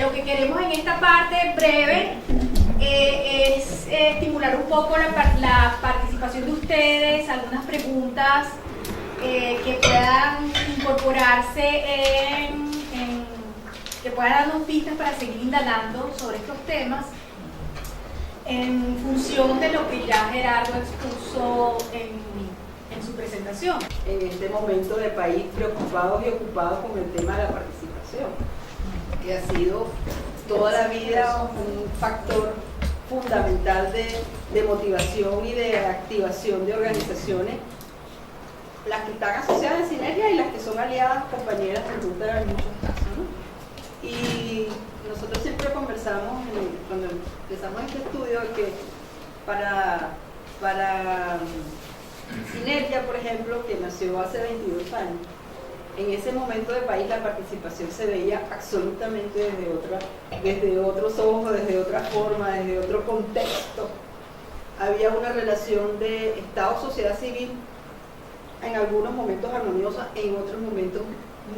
lo que queremos en esta parte breve es estimular un poco la participación de ustedes, algunas preguntas que puedan incorporarse que puedan darnos pistas para seguir indagando sobre estos temas en función de lo que ya Gerardo expuso en su presentación. En este momento de país preocupados y ocupados con el tema de la participación, que ha sido toda la vida un factor fundamental de motivación y de activación de organizaciones, las que están asociadas en Sinergia y las que son aliadas, compañeras de ruta en muchos casos, ¿no? Y nosotros siempre conversamos cuando empezamos este estudio que para Sinergia, por ejemplo, que nació hace 22 años, en ese momento de país la participación se veía absolutamente desde otros ojos, desde otra forma, desde otro contexto. Había una relación de Estado-sociedad civil, en algunos momentos armoniosas, en otros momentos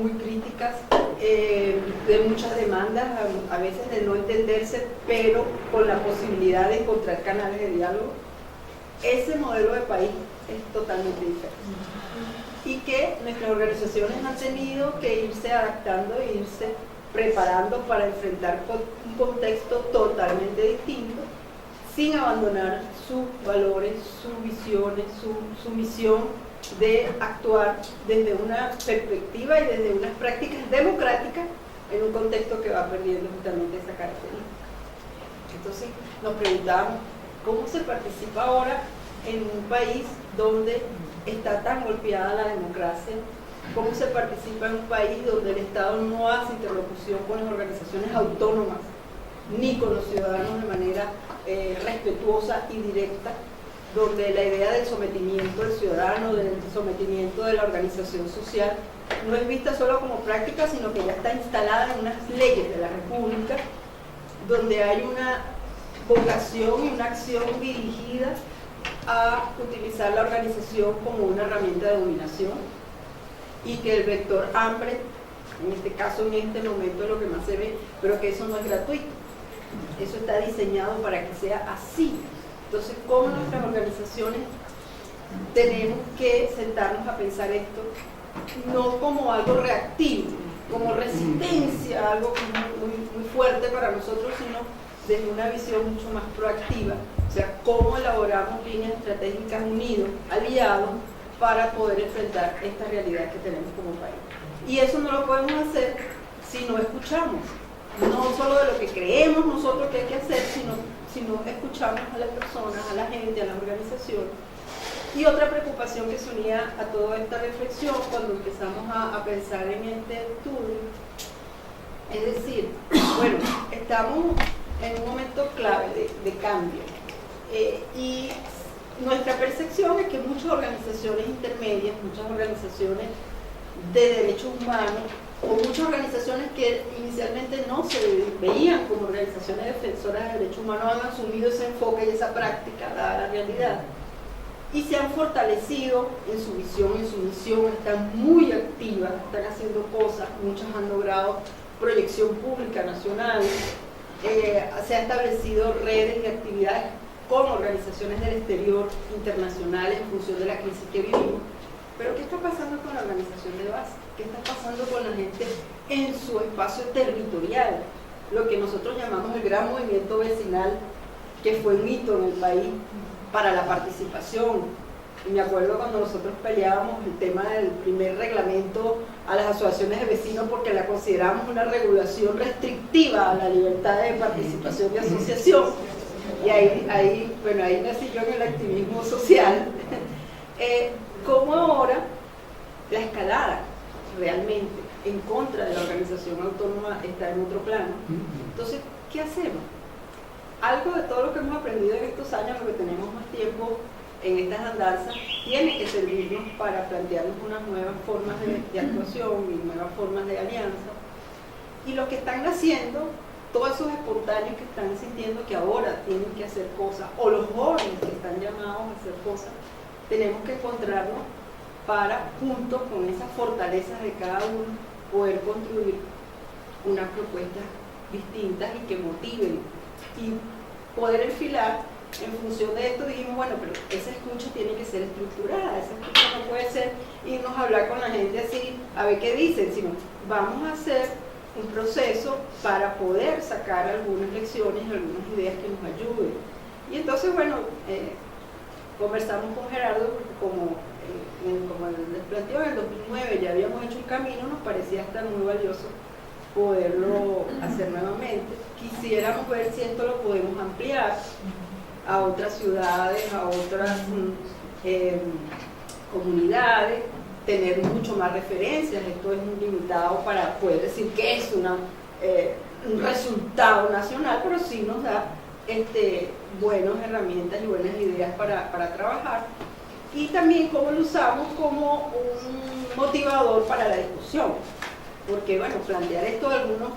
muy críticas, de muchas demandas, a veces de no entenderse, pero con la posibilidad de encontrar canales de diálogo. Ese modelo de país es totalmente diferente y que nuestras organizaciones han tenido que irse adaptando e irse preparando para enfrentar un contexto totalmente distinto, sin abandonar sus valores, sus visiones, su misión de actuar desde una perspectiva y desde unas prácticas democráticas en un contexto que va perdiendo justamente esa característica. Entonces nos preguntamos, ¿cómo se participa ahora en un país donde está tan golpeada la democracia? ¿Cómo se participa en un país donde el Estado no hace interlocución con las organizaciones autónomas ni con los ciudadanos de manera respetuosa y directa, donde la idea del sometimiento del ciudadano, del sometimiento de la organización social, no es vista solo como práctica, sino que ya está instalada en unas leyes de la República, donde hay una vocación y una acción dirigida a utilizar la organización como una herramienta de dominación, y que el vector hambre, en este caso, en este momento es lo que más se ve, pero que eso no es gratuito, eso está diseñado para que sea así. Entonces, ¿cómo nuestras organizaciones tenemos que sentarnos a pensar esto? No como algo reactivo, como resistencia, algo muy fuerte para nosotros, sino desde una visión mucho más proactiva. O sea, cómo elaboramos líneas estratégicas unidos, aliados, para poder enfrentar esta realidad que tenemos como país. Y eso no lo podemos hacer si no escuchamos, no solo de lo que creemos nosotros que hay que hacer, sino escuchamos a las personas, a la gente, a las organizaciones. Y otra preocupación que se unía a toda esta reflexión cuando empezamos a pensar en este estudio, es decir, bueno, estamos en un momento clave de cambio, y nuestra percepción es que muchas organizaciones intermedias, muchas organizaciones de derechos humanos, o muchas organizaciones que inicialmente no se veían como organizaciones defensoras de derechos humanos, han asumido ese enfoque y esa práctica, dada la realidad, y se han fortalecido en su visión, en su misión, están muy activas, están haciendo cosas, muchas han logrado proyección pública nacional, se han establecido redes de actividades con organizaciones del exterior, internacionales, en función de la crisis que vivimos. Pero ¿qué está pasando con la organización de base? ¿Qué está pasando con la gente en su espacio territorial? Lo que nosotros llamamos el gran movimiento vecinal, que fue un hito en el país para la participación. Y me acuerdo cuando nosotros peleábamos el tema del primer reglamento a las asociaciones de vecinos, porque la consideramos una regulación restrictiva a la libertad de participación y asociación. Y ahí nací yo en el activismo social. Como ahora la escalada realmente en contra de la organización autónoma está en otro plano. Entonces, ¿qué hacemos? Algo de todo lo que hemos aprendido en estos años, lo que tenemos más tiempo en estas andanzas, tiene que servirnos para plantearnos unas nuevas formas de actuación y nuevas formas de alianza. Y los que están naciendo, todos esos espontáneos que están sintiendo que ahora tienen que hacer cosas, o los jóvenes que están llamados a hacer cosas, tenemos que encontrarnos para, juntos con esas fortalezas de cada uno, poder construir una propuesta distintas y que motiven y poder enfilar en función de esto. Dijimos, bueno, pero esa escucha tiene que ser estructurada, esa escucha no puede ser irnos a hablar con la gente así, a ver qué dicen, sino vamos a hacer un proceso para poder sacar algunas lecciones, algunas ideas que nos ayuden. Y entonces, bueno, conversamos con Gerardo, porque como les planteó, en el 2009 ya habíamos hecho un camino, nos parecía hasta muy valioso poderlo hacer nuevamente. Quisiéramos ver si esto lo podemos ampliar a otras ciudades, a otras comunidades, tener mucho más referencias. Esto es muy limitado para poder decir que es un resultado nacional, pero sí nos da buenas herramientas y buenas ideas para trabajar, y también cómo lo usamos como un motivador para la discusión, porque bueno, plantear esto de algunos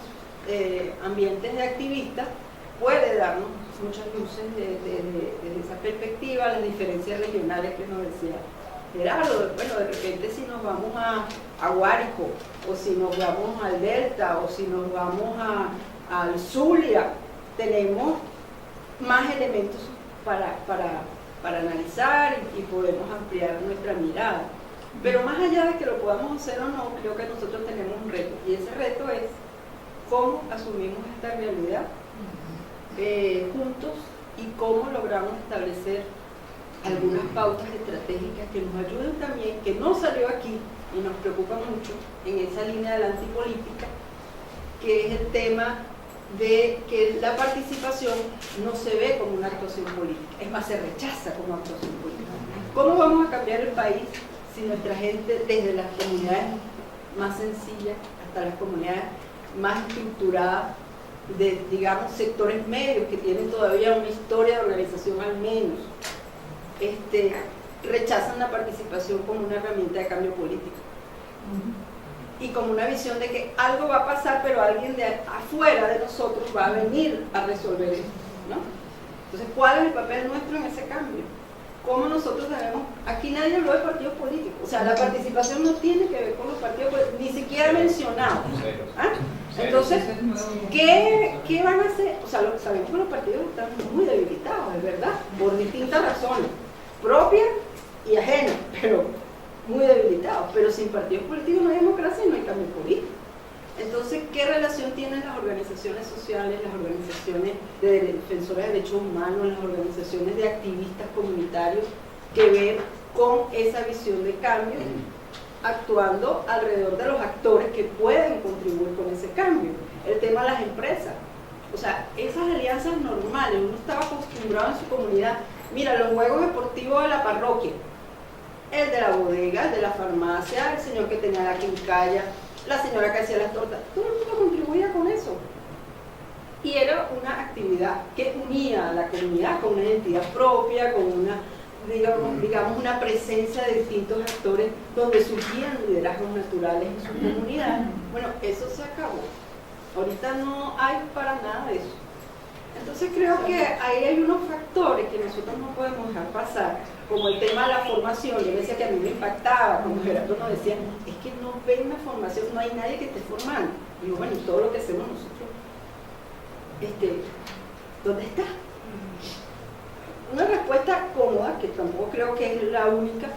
ambientes de activistas puede darnos muchas luces desde esa perspectiva, las diferencias regionales que nos decía Gerardo. Bueno, de repente si nos vamos a Guárico, o si nos vamos al Delta, o si nos vamos al Zulia, tenemos más elementos para analizar y podemos ampliar nuestra mirada. Pero más allá de que lo podamos hacer o no, creo que nosotros tenemos un reto, y ese reto es cómo asumimos esta realidad juntos, y cómo logramos establecer algunas pautas estratégicas que nos ayuden también, que no salió aquí y nos preocupa mucho en esa línea de la antipolítica, que es el tema de que la participación no se ve como una actuación política, es más, se rechaza como actuación política. ¿Cómo vamos a cambiar el país si nuestra gente, desde las comunidades más sencillas hasta las comunidades más estructuradas, de, digamos, sectores medios que tienen todavía una historia de organización al menos, rechazan la participación como una herramienta de cambio político? Y como una visión de que algo va a pasar, pero alguien de afuera de nosotros va a venir a resolver esto, ¿no? Entonces, ¿cuál es el papel nuestro en ese cambio? ¿Cómo nosotros debemos? Aquí nadie habló de partidos políticos, o sea, la participación no tiene que ver con los partidos políticos, ni siquiera mencionado. ¿Ah? Entonces, ¿qué van a hacer? O sea, sabemos que los partidos están muy debilitados, es verdad, por distintas razones, propias y ajenas, pero muy debilitados. Pero sin partidos políticos no hay democracia y no hay cambio político. Entonces, ¿qué relación tienen las organizaciones sociales, las organizaciones de defensores de derechos humanos, las organizaciones de activistas comunitarios que ver con esa visión de cambio, actuando alrededor de los actores que pueden contribuir con ese cambio? El tema de las empresas, o sea, esas alianzas normales, uno estaba acostumbrado en su comunidad, mira, los juegos deportivos de la parroquia, el de la bodega, el de la farmacia, el señor que tenía la quincalla, la señora que hacía las tortas, todo el mundo contribuía con eso. Y era una actividad que unía a la comunidad con una identidad propia, con una, digamos, una presencia de distintos actores donde surgían liderazgos naturales en su comunidad. Bueno, eso se acabó. Ahorita no hay para nada de eso. Entonces creo que ahí hay unos factores que nosotros no podemos dejar pasar, como el tema de la formación. Yo decía que a mí me impactaba, como Gerardo nos decía, es que no ven una formación, no hay nadie que esté formando. Digo, bueno, y todo lo que hacemos nosotros, ¿dónde está? Una respuesta cómoda, que tampoco creo que es la única,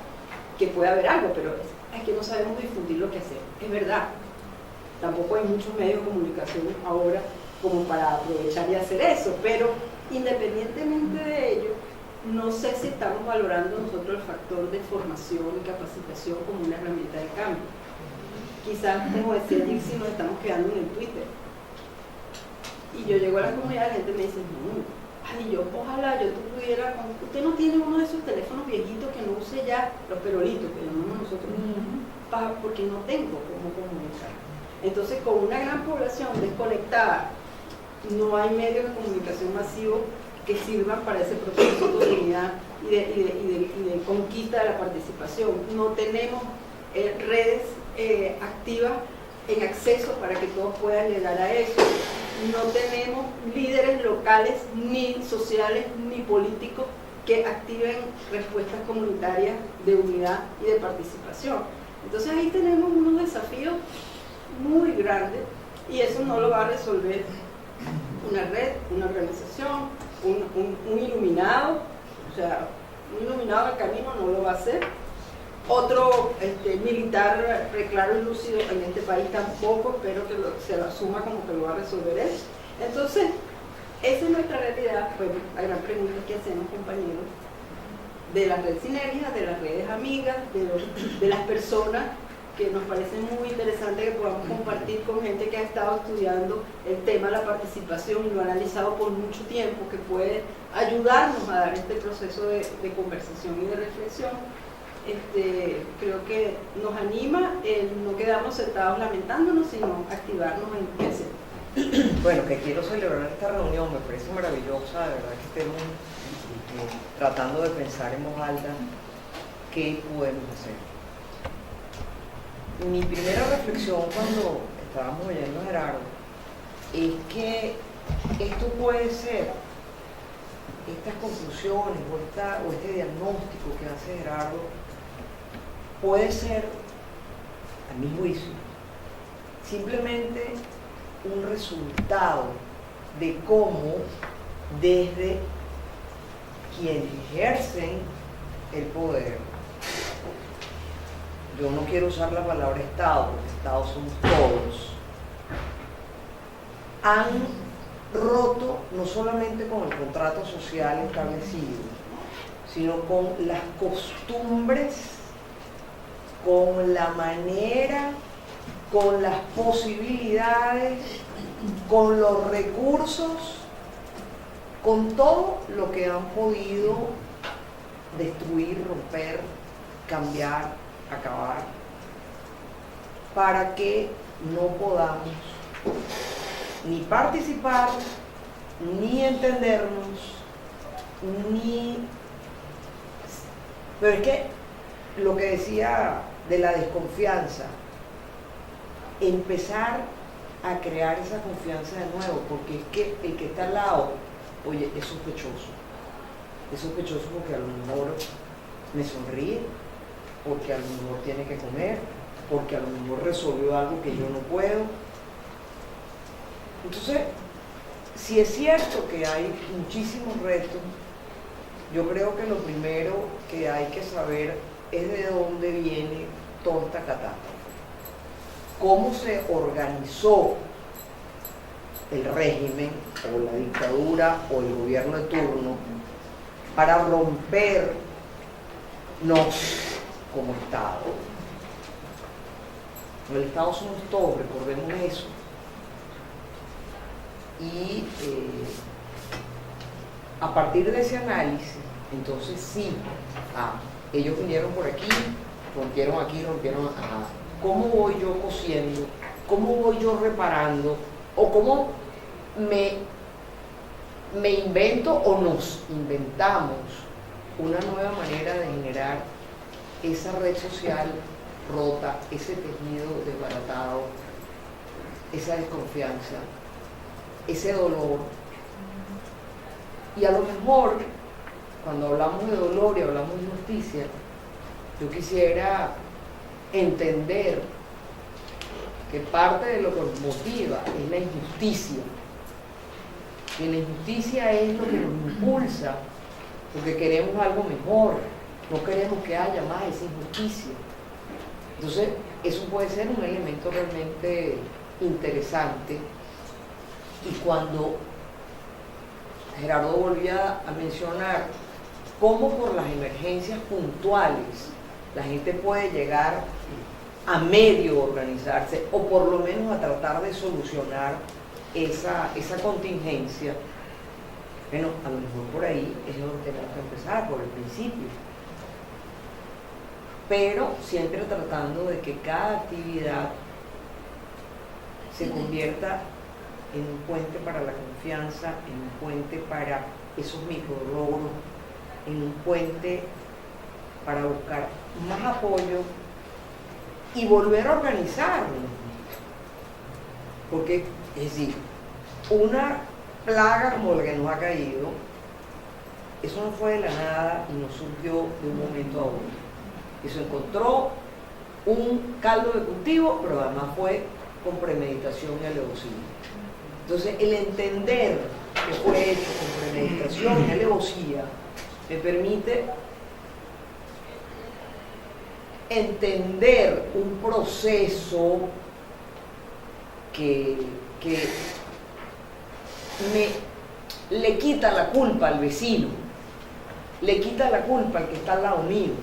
que puede haber algo, pero es que no sabemos difundir lo que hacemos. Es verdad, tampoco hay muchos medios de comunicación ahora como para aprovechar y hacer eso, pero independientemente de ello, no sé si estamos valorando nosotros el factor de formación y capacitación como una herramienta de cambio. Quizás, como decía Dixie, nos estamos quedando en el Twitter. Y yo llego a la comunidad y la gente me dice, no, ay, yo, ojalá yo pudiera, usted no tiene uno de esos teléfonos viejitos que no use ya, los perolitos que llamamos nosotros, porque no tengo cómo comunicar. Entonces, con una gran población desconectada, no hay medios de comunicación masivos que sirvan para ese proceso de unidad y de conquista de la participación. No tenemos redes activas en acceso para que todos puedan llegar a eso. No tenemos líderes locales, ni sociales, ni políticos que activen respuestas comunitarias de unidad y de participación. Entonces ahí tenemos unos desafíos muy grandes, y eso no lo va a resolver una red, una organización, un iluminado, o sea, un iluminado del camino no lo va a hacer. Otro militar claro y lúcido en este país tampoco, espero que se lo asuma como que lo va a resolver él. Entonces, esa es nuestra realidad, pues la gran pregunta que hacemos, compañeros, de la red Sinergia, de las redes amigas, de las personas que nos parece muy interesante que podamos compartir con gente que ha estado estudiando el tema de la participación y lo ha analizado por mucho tiempo, que puede ayudarnos a dar este proceso de conversación y de reflexión. Creo que nos anima el no quedarnos sentados lamentándonos, sino activarnos en qué hacer. Bueno, que quiero celebrar esta reunión, me parece maravillosa, de verdad que estemos tratando de pensar en voz alta qué podemos hacer. Mi primera reflexión cuando estábamos oyendo a Gerardo es que esto puede ser, estas conclusiones o este diagnóstico que hace Gerardo, puede ser, a mi juicio, simplemente un resultado de cómo desde quienes ejercen el poder, yo no quiero usar la palabra Estado, porque Estado somos todos, han roto no solamente con el contrato social establecido, sino con las costumbres, con la manera, con las posibilidades, con los recursos, con todo lo que han podido destruir, romper, cambiar, acabar, para que no podamos ni participar, ni entendernos, ni... Pero es que lo que decía de la desconfianza, empezar a crear esa confianza de nuevo, porque es que el que está al lado, oye, es sospechoso porque a lo mejor me sonríe, porque a lo mejor tiene que comer, porque a lo mejor resolvió algo que yo no puedo. Entonces, si es cierto que hay muchísimos retos, yo creo que lo primero que hay que saber es de dónde viene toda esta catástrofe. Cómo se organizó el régimen o la dictadura o el gobierno de turno para rompernos como Estado. El Estado somos todos, recordemos eso. Y a partir de ese análisis, entonces sí, ellos vinieron por aquí, rompieron aquí, rompieron acá. ¿Cómo voy yo cosiendo? ¿Cómo voy yo reparando? ¿O cómo me invento o nos inventamos una nueva manera de generar esa red social rota, ese tejido desbaratado, esa desconfianza, ese dolor? Y a lo mejor, cuando hablamos de dolor y hablamos de justicia, yo quisiera entender que parte de lo que nos motiva es la injusticia. Y la injusticia es lo que nos impulsa, porque queremos algo mejor, no queremos que haya más esa injusticia. Entonces, eso puede ser un elemento realmente interesante. Y cuando Gerardo volvía a mencionar cómo por las emergencias puntuales la gente puede llegar a medio organizarse o por lo menos a tratar de solucionar esa contingencia, bueno, a lo mejor por ahí es donde tenemos que empezar, por el principio. Pero siempre tratando de que cada actividad se convierta en un puente para la confianza, en un puente para esos micrologros, en un puente para buscar más apoyo y volver a organizarnos. Porque, es decir, una plaga como la que nos ha caído, eso no fue de la nada y no surgió de un momento a otro. Eso encontró un caldo de cultivo, pero además fue con premeditación y alevosía. Entonces, el entender que fue hecho con premeditación y alevosía me permite entender un proceso que le quita la culpa al vecino, le quita la culpa al que está al lado mío.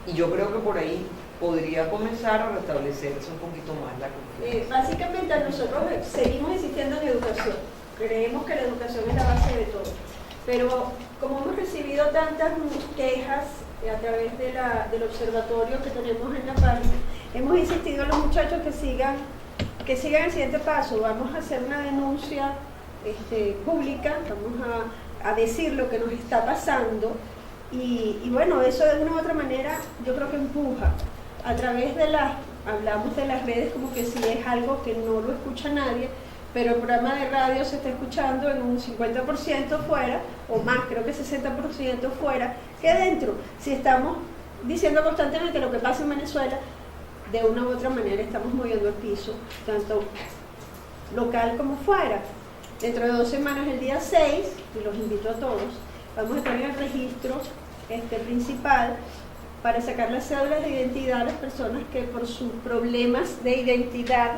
Y yo creo que por ahí podría comenzar a restablecerse un poquito más la confianza. Básicamente nosotros seguimos insistiendo en educación. Creemos que la educación es la base de todo. Pero como hemos recibido tantas quejas a través del observatorio que tenemos en la página, hemos insistido a los muchachos que sigan el siguiente paso. Vamos a hacer una denuncia pública, vamos a decir lo que nos está pasando y bueno, eso de una u otra manera yo creo que empuja. A través hablamos de las redes como que si es algo que no lo escucha nadie, pero el programa de radio se está escuchando en un 50% fuera, o más, creo que 60% fuera, que dentro. Si estamos diciendo constantemente lo que pasa en Venezuela, de una u otra manera estamos moviendo el piso, tanto local como fuera. Dentro de 2 semanas, el día 6, y los invito a todos, vamos a estar en el registro principal para sacar las cédulas de identidad a las personas que por sus problemas de identidad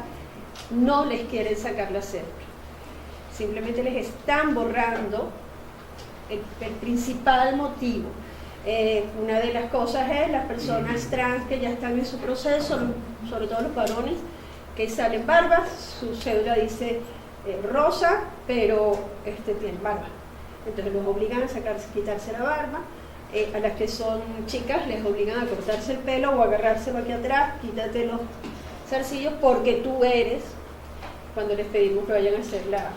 no les quieren sacar la cédula. Simplemente les están borrando el principal motivo. Una de las cosas es las personas trans que ya están en su proceso, sobre todo los varones que salen barbas, su cédula dice rosa, pero tienen barba. Entonces los obligan a quitarse la barba. A las que son chicas les obligan a cortarse el pelo o agarrárselo aquí atrás, quítate los zarcillos porque tú eres, cuando les pedimos que vayan a hacer la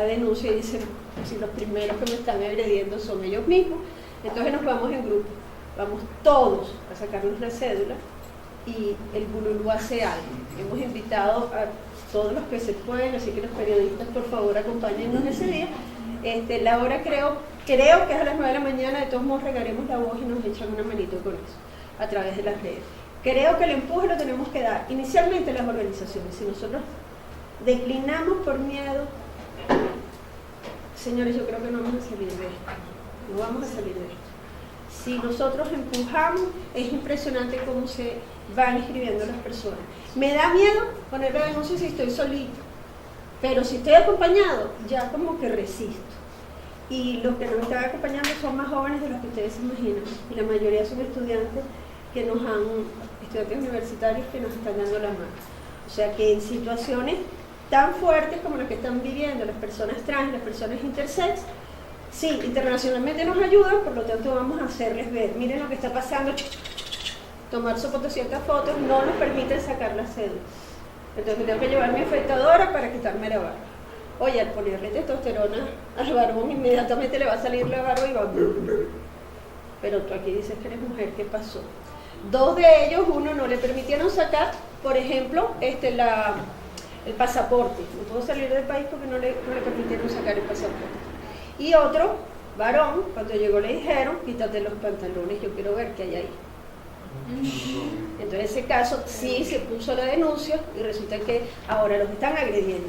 denuncia y dicen, si los primeros que me están agrediendo son ellos mismos, entonces nos vamos en grupo, vamos todos a sacarnos la cédula y el Bululú hace algo. Hemos invitado a todos los que se pueden, así que los periodistas por favor acompáñennos ese día. La hora creo que es a las 9 de la mañana, de todos modos regaremos la voz y nos echan una manito con eso, a través de las redes. Creo que el empuje lo tenemos que dar, inicialmente las organizaciones. Si nosotros declinamos por miedo, señores, yo creo que no vamos a salir de esto, no vamos a salir de esto. Si nosotros empujamos, es impresionante cómo se van inscribiendo las personas. Me da miedo poner la denuncia si estoy solito, pero si estoy acompañado, ya como que resisto. Y los que nos están acompañando son más jóvenes de los que ustedes se imaginan. Y la mayoría son estudiantes universitarios que nos están dando la mano. O sea que en situaciones tan fuertes como las que están viviendo las personas trans, las personas intersex, sí, internacionalmente nos ayudan, por lo tanto vamos a hacerles ver, miren lo que está pasando, tomar ciertas fotos, no nos permiten sacar la cédula. Entonces tengo que llevar mi afeitadora para quitarme la barba. Oye, al ponerle testosterona al barbón, inmediatamente le va a salir la barba y va a... Pero tú aquí dices que eres mujer, ¿qué pasó? 2 de ellos, uno no le permitieron sacar, por ejemplo, el pasaporte. No pudo salir del país porque no le permitieron sacar el pasaporte. Y otro, varón, cuando llegó le dijeron, quítate los pantalones, yo quiero ver qué hay ahí. Entonces en ese caso sí se puso la denuncia y resulta que ahora los están agrediendo.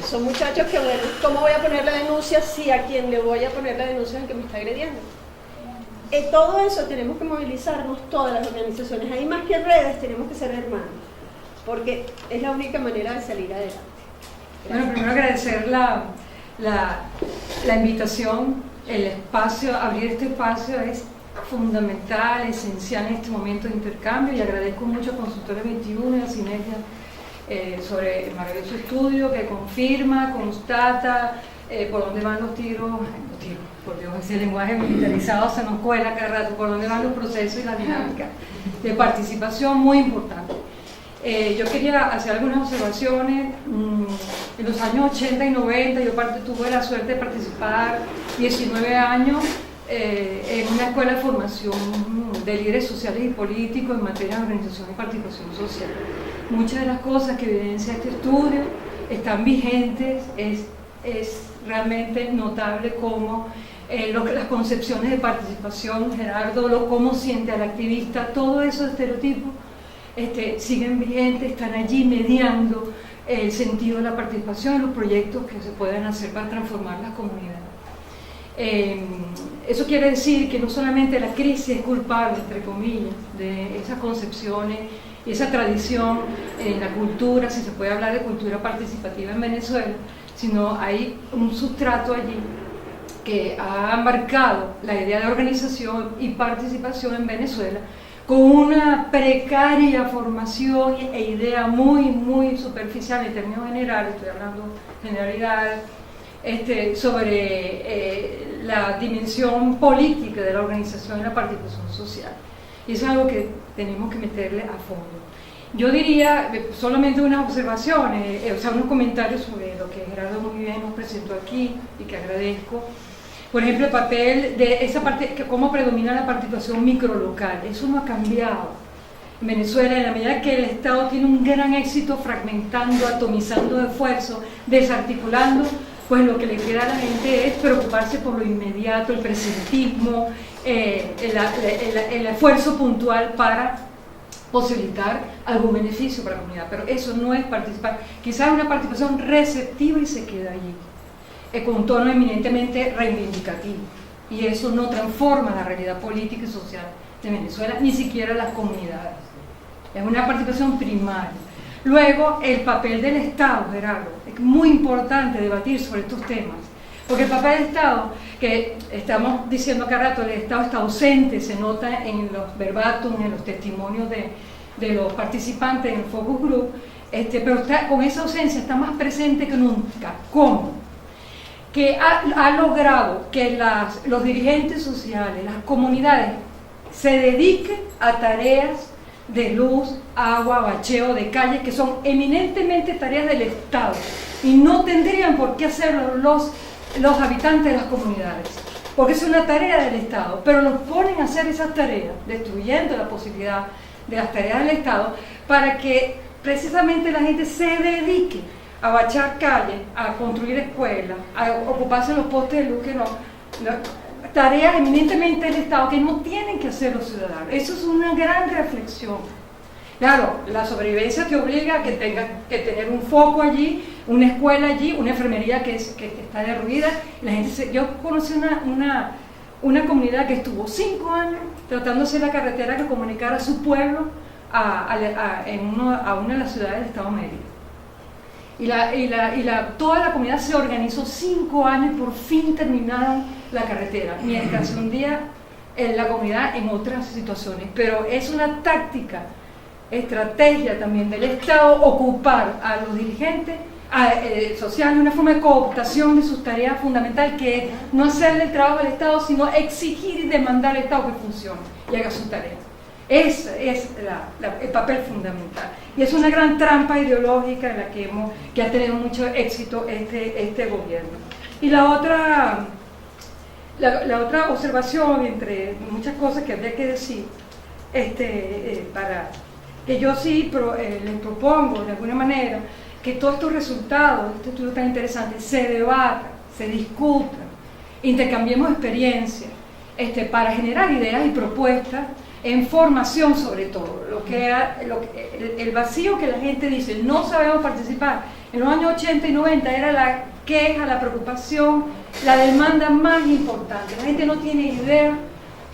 Son muchachos que, bueno, ¿cómo voy a poner la denuncia si a quien le voy a poner la denuncia es el que me está agrediendo? Todo eso tenemos que movilizarnos todas las organizaciones. Ahí más que redes tenemos que ser hermanos, porque es la única manera de salir adelante. Gracias. Bueno, primero agradecer la invitación, el espacio, abrir este espacio es fundamental, esencial en este momento de intercambio y agradezco mucho a Consultores 21 y a Sinergia sobre el maravilloso estudio que confirma, constata por dónde van los tiros, por Dios, ese lenguaje militarizado se nos cuela cada rato, por dónde van los procesos y la dinámica de participación muy importante. Yo quería hacer algunas observaciones. En los años 80 y 90 yo tuve la suerte de participar 19 años en una escuela de formación de líderes sociales y políticos en materia de organización y participación social. Muchas de las cosas que evidencia este estudio están vigentes, es realmente notable cómo las concepciones de participación, Gerardo, cómo siente al activista, todos esos estereotipos siguen vigentes, están allí mediando el sentido de la participación en los proyectos que se puedan hacer para transformar las comunidades. Eso quiere decir que no solamente la crisis es culpable, entre comillas, de esas concepciones y esa tradición en la cultura, si se puede hablar de cultura participativa en Venezuela, sino hay un sustrato allí que ha marcado la idea de organización y participación en Venezuela con una precaria formación e idea muy superficial en términos generales, estoy hablando generalidades, sobre la dimensión política de la organización y la participación social. Y eso es algo que tenemos que meterle a fondo. Yo diría solamente unas observaciones, unos comentarios sobre lo que Gerardo muy bien nos presentó aquí y que agradezco. Por ejemplo, el papel de esa parte, cómo predomina la participación microlocal. Eso no ha cambiado en Venezuela en la medida que el Estado tiene un gran éxito fragmentando, atomizando esfuerzos, desarticulando, pues lo que le queda a la gente es preocuparse por lo inmediato, el presentismo, el esfuerzo puntual para posibilitar algún beneficio para la comunidad, pero eso no es participar. Quizás una participación receptiva y se queda allí, con un tono eminentemente reivindicativo, y eso no transforma la realidad política y social de Venezuela, ni siquiera las comunidades. Es una participación primaria. Luego, el papel del Estado, Gerardo, es muy importante debatir sobre estos temas, porque el papel del Estado, que estamos diciendo cada rato, el Estado está ausente, se nota en los verbatim, en los testimonios de los participantes en el focus group, pero con esa ausencia está más presente que nunca. ¿Cómo? Que ha logrado que los dirigentes sociales, las comunidades, se dediquen a tareas de luz, agua, bacheo de calles, que son eminentemente tareas del Estado y no tendrían por qué hacerlo los habitantes de las comunidades, porque es una tarea del Estado, pero los ponen a hacer esas tareas, destruyendo la posibilidad de las tareas del Estado, para que precisamente la gente se dedique a bachar calles, a construir escuelas, a ocuparse de los postes de luz, que no, tareas eminentemente del Estado que no tienen que hacer los ciudadanos. Eso es una gran reflexión. Claro, la sobrevivencia te obliga a que tengas que tener un foco allí, una escuela allí, una enfermería que está derruida. La gente yo conocí una comunidad que estuvo 5 años tratando de hacer la carretera que comunicara a su pueblo a una de las ciudades del estado Mérida. Toda la comunidad se organizó 5 años y por fin terminaron la carretera, mientras se hundía la comunidad en otras situaciones. Pero es una táctica, estrategia también del Estado ocupar a los dirigentes sociales, una forma de cooptación de sus tareas fundamentales, que es no hacerle el trabajo al Estado, sino exigir y demandar al Estado que funcione y haga su tarea. Ese es el papel fundamental. Y es una gran trampa ideológica en la que ha tenido mucho éxito este gobierno. Y la otra observación, entre muchas cosas que habría que decir, para que yo sí les propongo de alguna manera que todos estos resultados de este estudio tan interesante se debatan, se discutan, intercambiemos experiencias para generar ideas y propuestas en formación, sobre todo. El vacío que la gente dice, no sabemos participar, en los años 80 y 90 era la queja, la preocupación, la demanda más importante. La gente no tiene idea,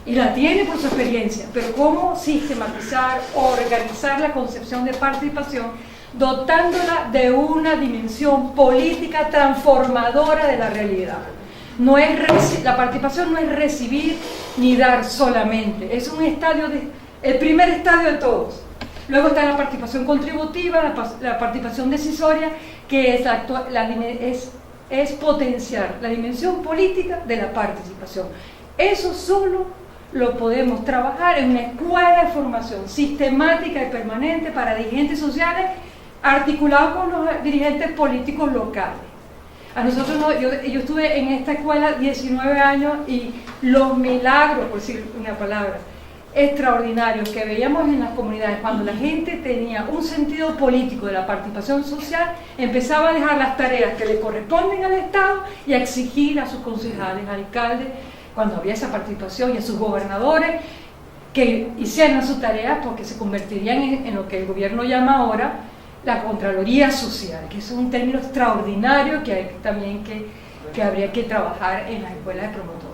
y la tiene por su experiencia, pero cómo sistematizar, organizar la concepción de participación, dotándola de una dimensión política transformadora de la realidad. La participación no es recibir ni dar solamente, es un el primer estadio de todos. Luego está la participación contributiva, la participación decisoria, que es potenciar la dimensión política de la participación. Eso solo lo podemos trabajar en una escuela de formación sistemática y permanente para dirigentes sociales, articulado con los dirigentes políticos locales. A nosotros yo estuve en esta escuela 19 años y los milagros, por decir una palabra, extraordinarios que veíamos en las comunidades, cuando la gente tenía un sentido político de la participación social, empezaba a dejar las tareas que le corresponden al Estado y a exigir a sus concejales, alcaldes, cuando había esa participación, y a sus gobernadores que hicieran sus tareas, porque se convertirían en lo que el gobierno llama ahora la Contraloría Social, que es un término extraordinario que hay también que habría que trabajar en las escuelas de promotores.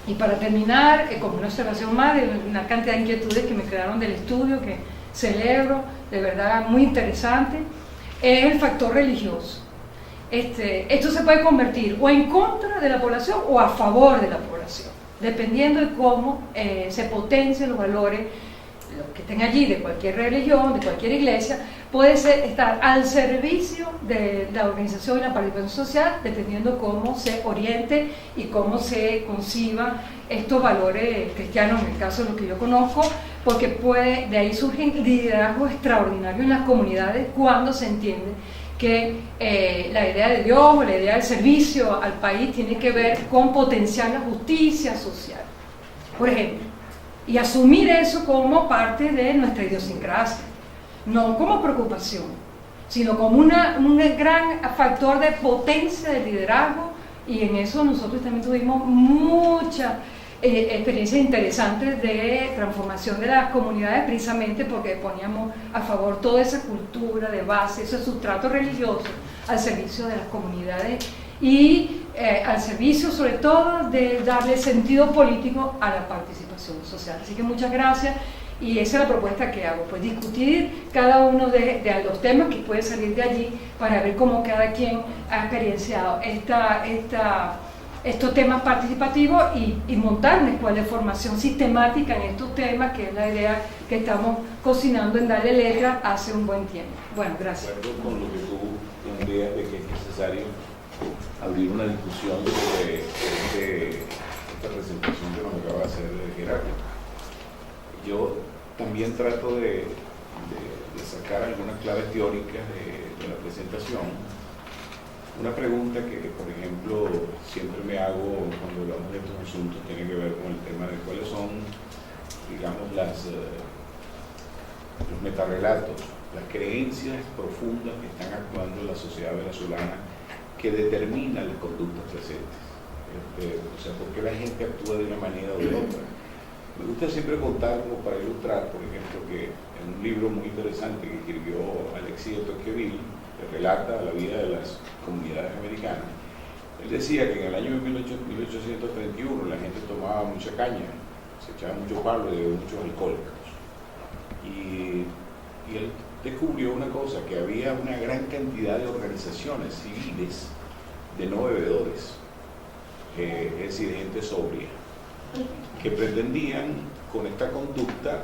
Y para terminar, como una observación más de una cantidad de inquietudes que me quedaron del estudio, que celebro, de verdad muy interesante, es el factor religioso. Esto se puede convertir o en contra de la población o a favor de la población, dependiendo de cómo se potencien los valores, los que estén allí, de cualquier religión, de cualquier iglesia, puede estar al servicio de la organización y la participación social, dependiendo cómo se oriente y cómo se conciba estos valores cristianos, en el caso de lo que yo conozco, porque de ahí surgen liderazgos extraordinarios en las comunidades cuando se entiende que la idea de Dios o la idea del servicio al país tiene que ver con potenciar la justicia social, por ejemplo, y asumir eso como parte de nuestra idiosincrasia, no como preocupación, sino como un gran factor de potencia del liderazgo, y en eso nosotros también tuvimos muchas experiencias interesantes de transformación de las comunidades, precisamente porque poníamos a favor toda esa cultura de base, ese sustrato religioso al servicio de las comunidades y al servicio sobre todo de darle sentido político a la participación social. Así que muchas gracias, y esa es la propuesta que hago, pues discutir cada uno de los temas que puede salir de allí para ver cómo cada quien ha experienciado estos temas participativos y montar una escuela de formación sistemática en estos temas, que es la idea que estamos cocinando en Darle Letra hace un buen tiempo. Bueno, gracias. De acuerdo con lo que tú planteas de que es necesario abrir una discusión sobre esta presentación que nos acaba de hacer Gerardo. Yo también trato de sacar algunas claves teóricas de la presentación. Una pregunta que, por ejemplo, siempre me hago cuando hablamos de estos asuntos tiene que ver con el tema de cuáles son, digamos, los metarrelatos, las creencias profundas que están actuando en la sociedad venezolana que determinan las conductas presentes. O sea, por qué la gente actúa de una manera o de otra. Me gusta siempre contar, como para ilustrar, por ejemplo, que en un libro muy interesante que escribió Alexis de Tocqueville, que relata la vida de las comunidades americanas, él decía que en el año 1831 la gente tomaba mucha caña, se echaba mucho palo y bebía muchos alcohólicos. Y él descubrió una cosa, que había una gran cantidad de organizaciones civiles de no bebedores, es decir, de gente sobria, que pretendían con esta conducta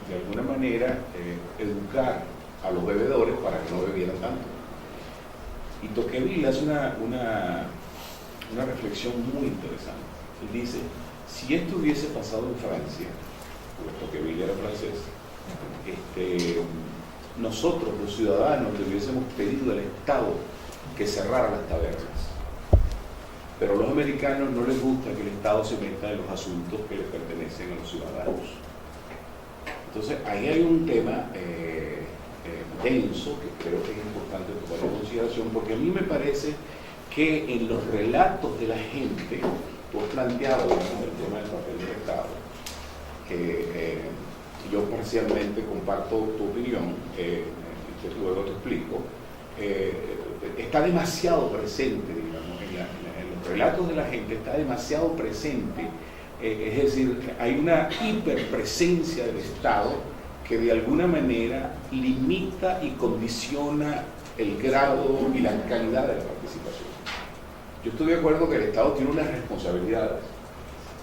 de alguna manera educar a los bebedores para que no bebieran tanto. Y Tocqueville hace una reflexión muy interesante. Él dice, si esto hubiese pasado en Francia, pues Tocqueville era francés, nosotros los ciudadanos le hubiésemos pedido al Estado que cerrara las tabernas. Pero a los americanos no les gusta que el Estado se meta en los asuntos que les pertenecen a los ciudadanos. Entonces ahí hay un tema denso que creo que es importante tomar en consideración, porque a mí me parece que en los relatos de la gente, tú has planteado el tema del papel del Estado, que yo parcialmente comparto tu opinión, que luego te explico, está demasiado presente, digamos, en los relatos de la gente, está demasiado presente, es decir, hay una hiperpresencia del Estado que de alguna manera limita y condiciona el grado y la calidad de la participación. Yo estoy de acuerdo que el Estado tiene unas responsabilidades,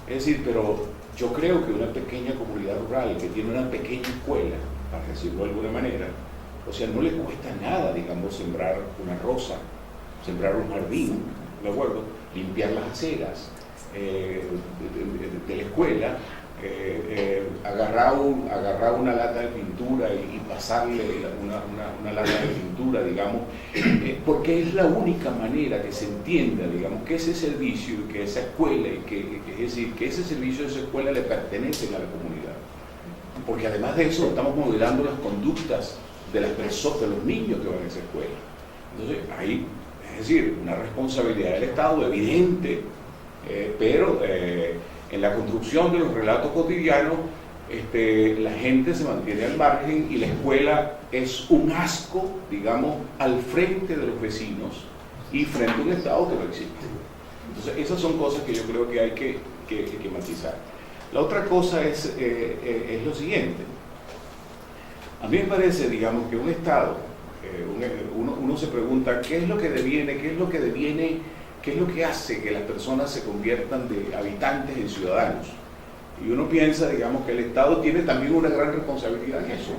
es decir, pero yo creo que una pequeña comunidad rural que tiene una pequeña escuela, para decirlo de alguna manera, o sea, no le cuesta nada, digamos, sembrar una rosa, sembrar un jardín, ¿de acuerdo? Limpiar las aceras de la escuela, agarrar una lata de pintura y pasarle una lata de pintura, digamos, porque es la única manera que se entienda, digamos, que ese servicio y que esa escuela, es decir, que ese servicio de esa escuela le pertenecen a la comunidad. Porque además de eso estamos modelando las conductas de las personas, de los niños que van a esa escuela. Entonces, hay, es decir, una responsabilidad del Estado evidente, pero en la construcción de los relatos cotidianos, la gente se mantiene al margen y la escuela es un asco, digamos, al frente de los vecinos y frente a un Estado que no existe. Entonces, esas son cosas que yo creo que hay que matizar. La otra cosa es lo siguiente. A mí me parece, digamos, que un Estado, uno se pregunta qué es lo que deviene, qué es lo que hace que las personas se conviertan de habitantes en ciudadanos. Y uno piensa, digamos, que el Estado tiene también una gran responsabilidad en eso.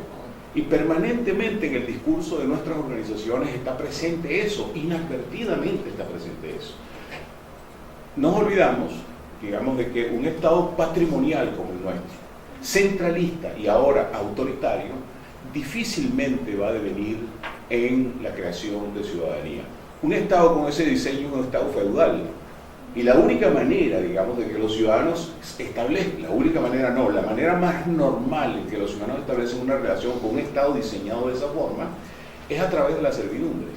Y permanentemente en el discurso de nuestras organizaciones está presente eso, inadvertidamente está presente eso. Nos olvidamos, digamos, de que un Estado patrimonial como el nuestro, centralista y ahora autoritario, difícilmente va a devenir en la creación de ciudadanía. Un Estado con ese diseño es un Estado feudal. Y la única manera, digamos, de que los ciudadanos establezcan, la manera más normal en que los ciudadanos establecen una relación con un Estado diseñado de esa forma, es a través de la servidumbre.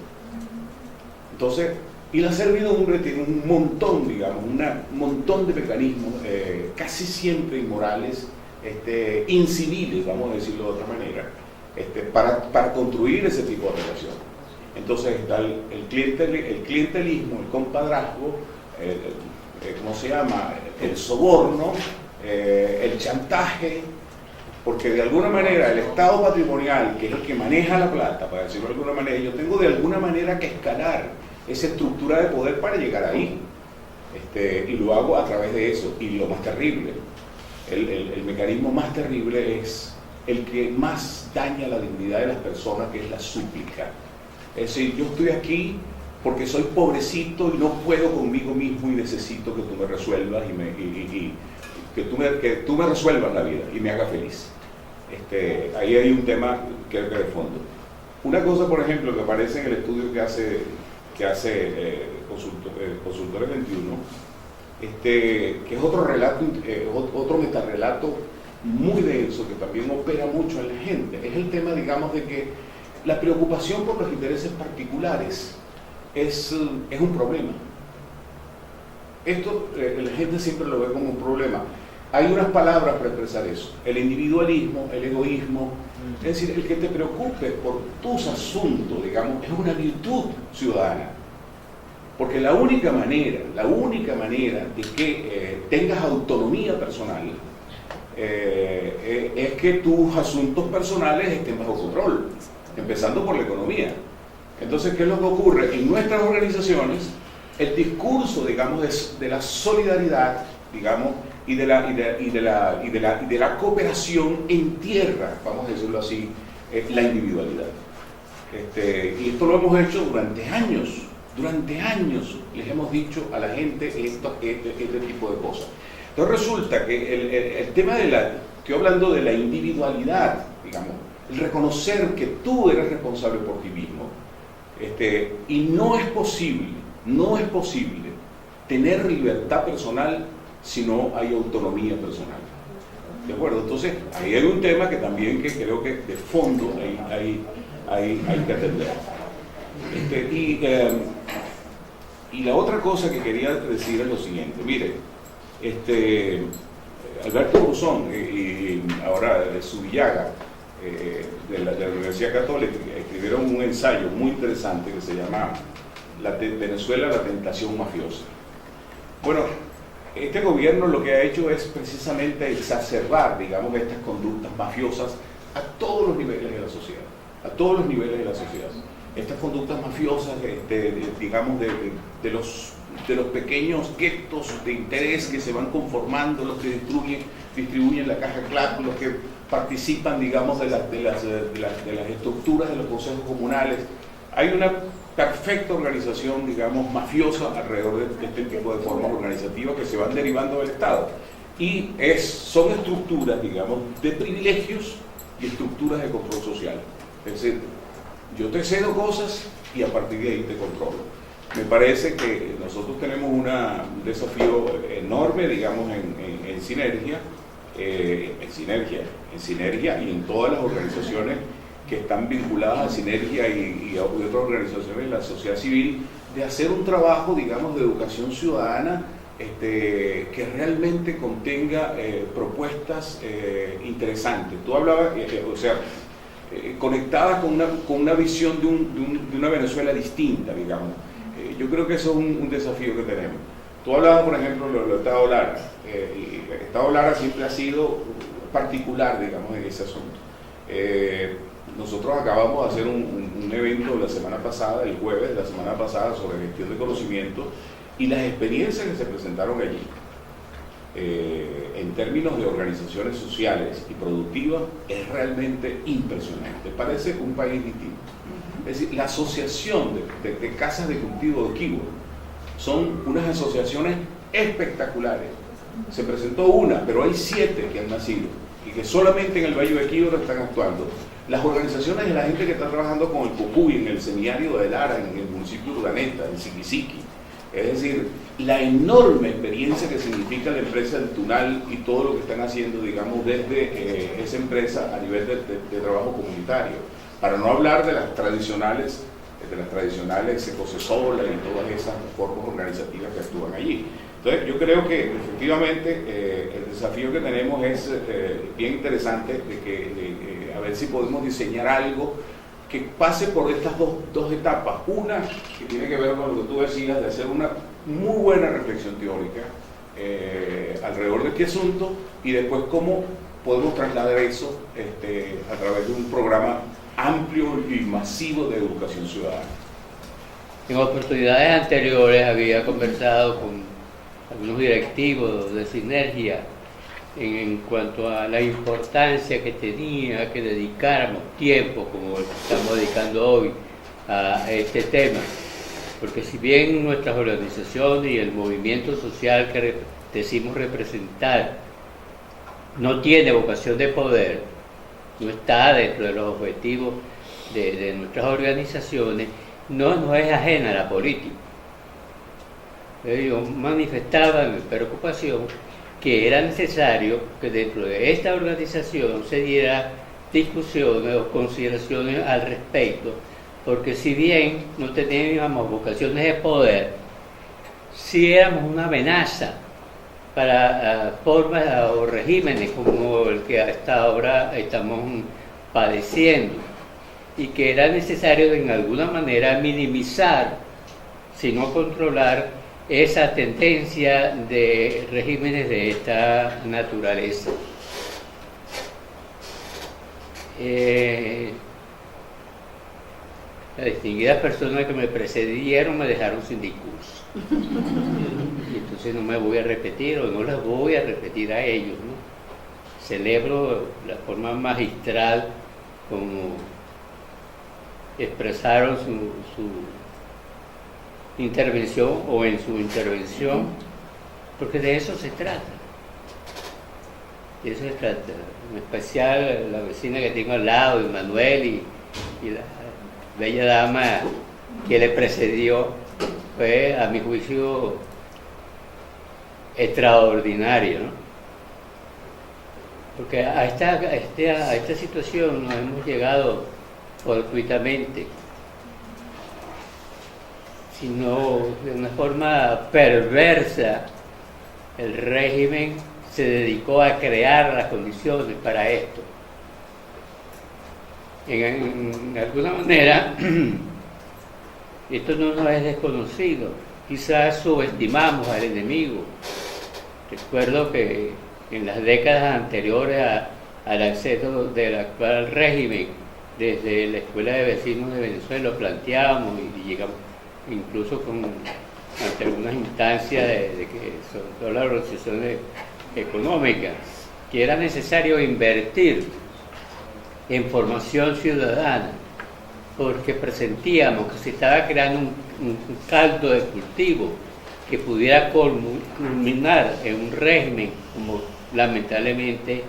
Entonces, y la servidumbre tiene un montón, digamos, un montón de mecanismos, casi siempre inmorales, inciviles, vamos a decirlo de otra manera, para construir ese tipo de relación. Entonces está el clientelismo, el compadrazgo, ¿cómo se llama? El soborno, el chantaje, porque de alguna manera el Estado patrimonial, que es el que maneja la plata, para decirlo de alguna manera, yo tengo de alguna manera que escalar esa estructura de poder para llegar ahí, y lo hago a través de eso. Y lo más terrible, el mecanismo más terrible es el que más daña la dignidad de las personas, que es la súplica. Es decir, yo estoy aquí porque soy pobrecito y no puedo conmigo mismo y necesito que tú me resuelvas que tú me resuelvas la vida y me hagas feliz. Ahí hay un tema que de fondo. Una cosa, por ejemplo, que aparece en el estudio que hace Consultores 21, que es otro relato, otro metarrelato muy denso que también opera mucho en la gente, es el tema, digamos, de que la preocupación por los intereses particulares es un problema. Esto la gente siempre lo ve como un problema. Hay unas palabras para expresar eso: el individualismo, el egoísmo. Es decir, el que te preocupes por tus asuntos, digamos, es una virtud ciudadana. Porque la única manera de que tengas autonomía personal es que tus asuntos personales estén bajo control, empezando por la economía. Entonces, ¿qué es lo que ocurre? En nuestras organizaciones, el discurso, digamos, de la solidaridad, digamos, y de la cooperación entierra, vamos a decirlo así, la individualidad. Y esto lo hemos hecho durante años les hemos dicho a la gente este tipo de cosas. Entonces resulta que el tema estoy hablando de la individualidad, digamos, el reconocer que tú eres responsable por ti mismo, y no es posible tener libertad personal si no hay autonomía personal. ¿De acuerdo? Entonces, ahí hay un tema que también creo que de fondo hay que atender. Y la otra cosa que quería decir es lo siguiente. Mire, Alberto Brusón y ahora Zubillaga, de la Universidad Católica, escribieron un ensayo muy interesante que se llama Venezuela, la tentación mafiosa. Bueno, este gobierno lo que ha hecho es precisamente exacerbar, digamos, estas conductas mafiosas a todos los niveles de la sociedad, Estas conductas mafiosas, digamos, de los pequeños guetos de interés que se van conformando, los que distribuyen la caja CLAP, los que participan, digamos, de las estructuras de los consejos comunales. Hay una perfecta organización, digamos, mafiosa alrededor de este tipo de formas organizativas que se van derivando del Estado. Y son estructuras, digamos, de privilegios y estructuras de control social. Es decir, yo te cedo cosas y a partir de ahí te controlo. Me parece que nosotros tenemos un desafío enorme, digamos, en Sinergia, y en todas las organizaciones que están vinculadas a Sinergia y a otras organizaciones de la sociedad civil, de hacer un trabajo, digamos, de educación ciudadana que realmente contenga propuestas interesantes. Tú hablabas, conectadas con una visión de una Venezuela distinta, digamos. Yo creo que eso es un desafío que tenemos. Tú hablabas, por ejemplo, del Estado Lara, y el Estado Lara siempre ha sido particular, digamos, en ese asunto. Nosotros acabamos de hacer un evento la semana pasada, el jueves de la semana pasada, sobre gestión de conocimiento, y las experiencias que se presentaron allí, en términos de organizaciones sociales y productivas, es realmente impresionante. Parece un país distinto. Es decir, la asociación de casas de cultivo de Quíbora son unas asociaciones espectaculares. Se presentó una, pero hay 7 que han nacido y que solamente en el Valle de Quíbora están actuando. Las organizaciones de la gente que está trabajando con el Cocuy, en el semiárido de Lara, en el municipio de Urdaneta, en Siquisiqui. Es decir, la enorme experiencia que significa la empresa del Tunal y todo lo que están haciendo, digamos, desde esa empresa a nivel de trabajo comunitario. Para no hablar de las tradicionales Ecocesola y todas esas formas organizativas que actúan allí. Entonces, yo creo que efectivamente el desafío que tenemos es bien interesante, a ver si podemos diseñar algo que pase por estas dos etapas. Una que tiene que ver con lo que tú decías, de hacer una muy buena reflexión teórica alrededor de este asunto, y después cómo podemos trasladar eso a través de un programa amplio y masivo de educación ciudadana. En oportunidades anteriores había conversado con algunos directivos de Sinergia en cuanto a la importancia que tenía que dedicáramos tiempo, como el que estamos dedicando hoy, a este tema. Porque si bien nuestras organizaciones y el movimiento social que decimos representar no tiene vocación de poder, no está dentro de los objetivos de nuestras organizaciones, no es ajena a la política. Yo manifestaba mi preocupación que era necesario que dentro de esta organización se diera discusiones o consideraciones al respecto, porque si bien no teníamos vocaciones de poder, sí éramos una amenaza para formas o regímenes como el que hasta ahora estamos padeciendo, y que era necesario de alguna manera minimizar, si no controlar, esa tendencia de regímenes de esta naturaleza. Las distinguidas personas que me precedieron me dejaron sin discurso. Y entonces no me voy a repetir, o no las voy a repetir a ellos, ¿no? Celebro la forma magistral como expresaron su intervención, o en su intervención, porque de eso se trata. De eso se trata. En especial la vecina que tengo al lado, Manuel, y la bella dama que le precedió, fue, a mi juicio, extraordinario, ¿no? Porque a esta situación nos hemos llegado fortuitamente, sino de una forma perversa. El régimen se dedicó a crear las condiciones para esto. En alguna manera, esto no nos es desconocido. Quizás subestimamos al enemigo. Recuerdo que en las décadas anteriores al acceso del actual régimen, desde la Escuela de Vecinos de Venezuela lo planteábamos y llegamos incluso ante algunas instancias de que son todas las organizaciones económicas, que era necesario invertir en formación ciudadana, porque presentíamos que se estaba creando un caldo de cultivo que pudiera culminar en un régimen como lamentablemente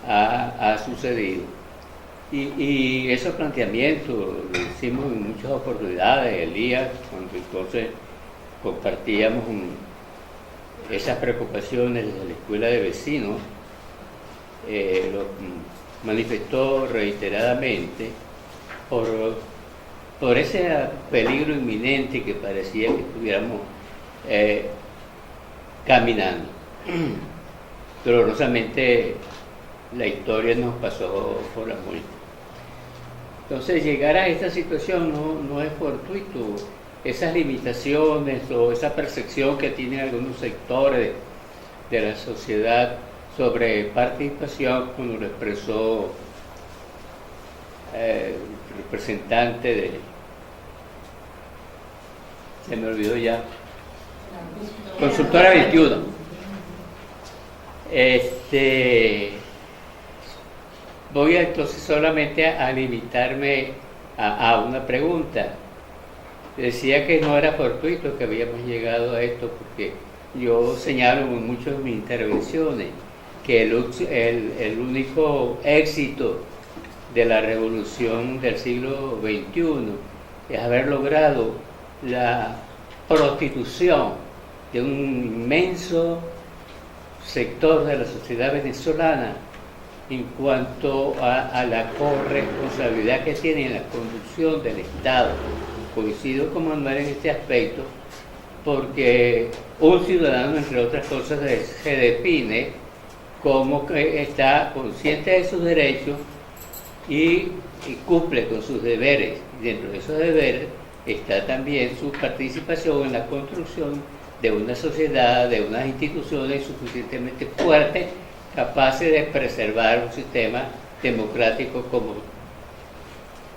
ha sucedido. Y esos planteamientos lo hicimos en muchas oportunidades, Elías, cuando entonces compartíamos esas preocupaciones de la Escuela de Vecinos, lo manifestó reiteradamente por ese peligro inminente que parecía que estuviéramos caminando. Dolorosamente la historia nos pasó por la muerte. Entonces llegar a esta situación no es fortuito. Esas limitaciones o esa percepción que tienen algunos sectores de la sociedad sobre participación, como lo expresó el representante de... Se me olvidó ya. Consultora 21. Voy entonces solamente a limitarme a una pregunta. Decía que no era fortuito que habíamos llegado a esto, porque yo señalo en muchas de mis intervenciones que el único éxito de la revolución del siglo XXI es haber logrado la prostitución de un inmenso sector de la sociedad venezolana en cuanto a la corresponsabilidad que tiene en la conducción del Estado. Coincido con Manuel en este aspecto, porque un ciudadano, entre otras cosas, se define como que está consciente de sus derechos y cumple con sus deberes. Dentro de esos deberes está también su participación en la construcción de una sociedad, de unas instituciones suficientemente fuertes, capaces de preservar un sistema democrático como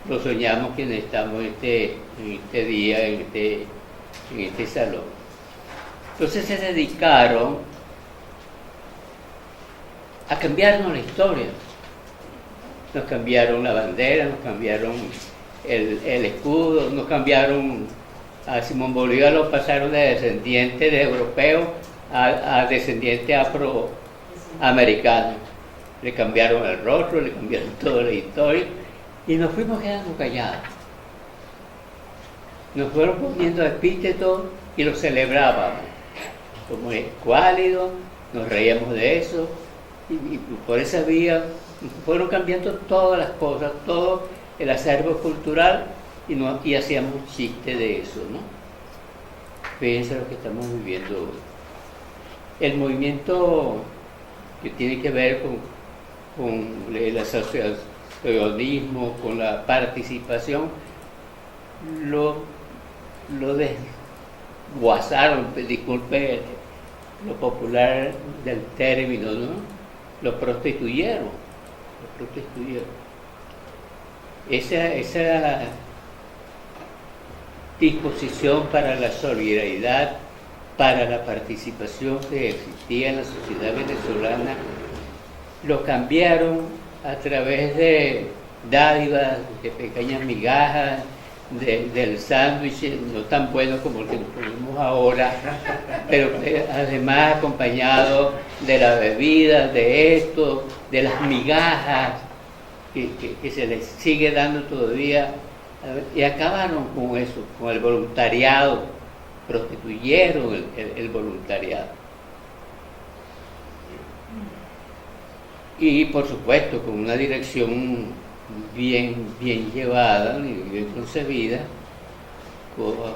lo soñamos quienes estamos en este día, en este salón. Entonces se dedicaron a cambiarnos la historia. Nos cambiaron la bandera, nos cambiaron el escudo, nos cambiaron a Simón Bolívar, lo pasaron de descendiente de europeo a descendiente afroamericano. Le cambiaron el rostro, le cambiaron toda la historia y nos fuimos quedando callados. Nos fueron poniendo epítetos y los celebrábamos como escuálidos, nos reíamos de eso y por esa vía fueron cambiando todas las cosas, todo el acervo cultural y hacíamos chiste de eso, ¿no? Fíjense lo que estamos viviendo hoy. El movimiento que tiene que ver con el asociacionismo, con la participación, lo desguazaron, disculpe lo popular del término, ¿no? Lo prostituyeron. Esa disposición para la solidaridad, para la participación que existía en la sociedad venezolana, lo cambiaron a través de dádivas, de pequeñas migajas, del sándwich, no tan bueno como el que nos ponemos ahora, pero además acompañado de la bebida, de esto, de las migajas que se les sigue dando todavía, y acabaron con eso, con el voluntariado, prostituyeron el voluntariado. Y por supuesto con una dirección bien llevada y bien concebida,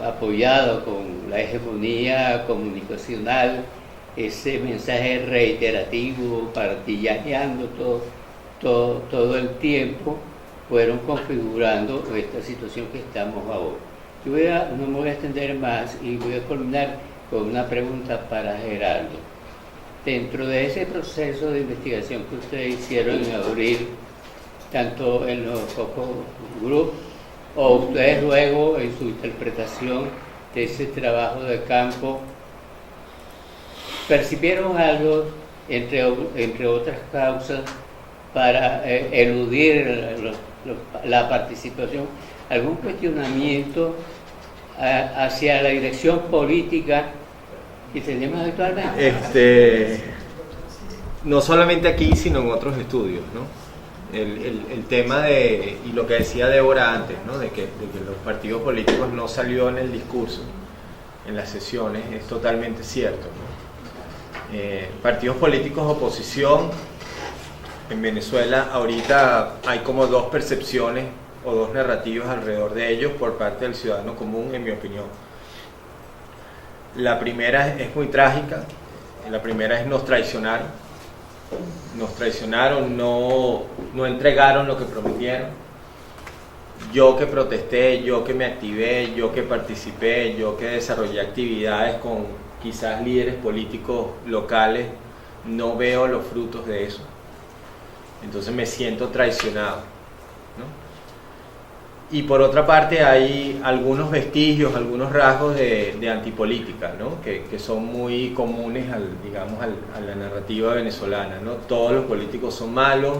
apoyado con la hegemonía comunicacional, ese mensaje reiterativo, partillaneando todo el tiempo, fueron configurando esta situación que estamos ahora. No me voy a extender más y voy a culminar con una pregunta para Gerardo. Dentro de ese proceso de investigación que ustedes hicieron en abril, tanto en los focus group o ustedes luego en su interpretación de ese trabajo de campo, ¿percibieron algo, entre otras causas, para eludir la participación? ¿Algún cuestionamiento hacia la dirección política que tenemos actualmente? No solamente aquí, sino en otros estudios, ¿no? El tema y lo que decía Débora antes, ¿no? de que los partidos políticos no salió en el discurso, en las sesiones, es totalmente cierto, ¿no? Partidos políticos oposición, en Venezuela ahorita hay como dos percepciones o dos narrativas alrededor de ellos por parte del ciudadano común, en mi opinión. La primera es muy trágica, la primera es nos traicionaron, no entregaron lo que prometieron, yo que protesté, yo que me activé, yo que participé, yo que desarrollé actividades con quizás líderes políticos locales, no veo los frutos de eso. Entonces me siento traicionado, ¿no? Y por otra parte hay algunos vestigios, algunos rasgos de antipolítica, ¿no? que son muy comunes a la narrativa venezolana, ¿no? Todos los políticos son malos,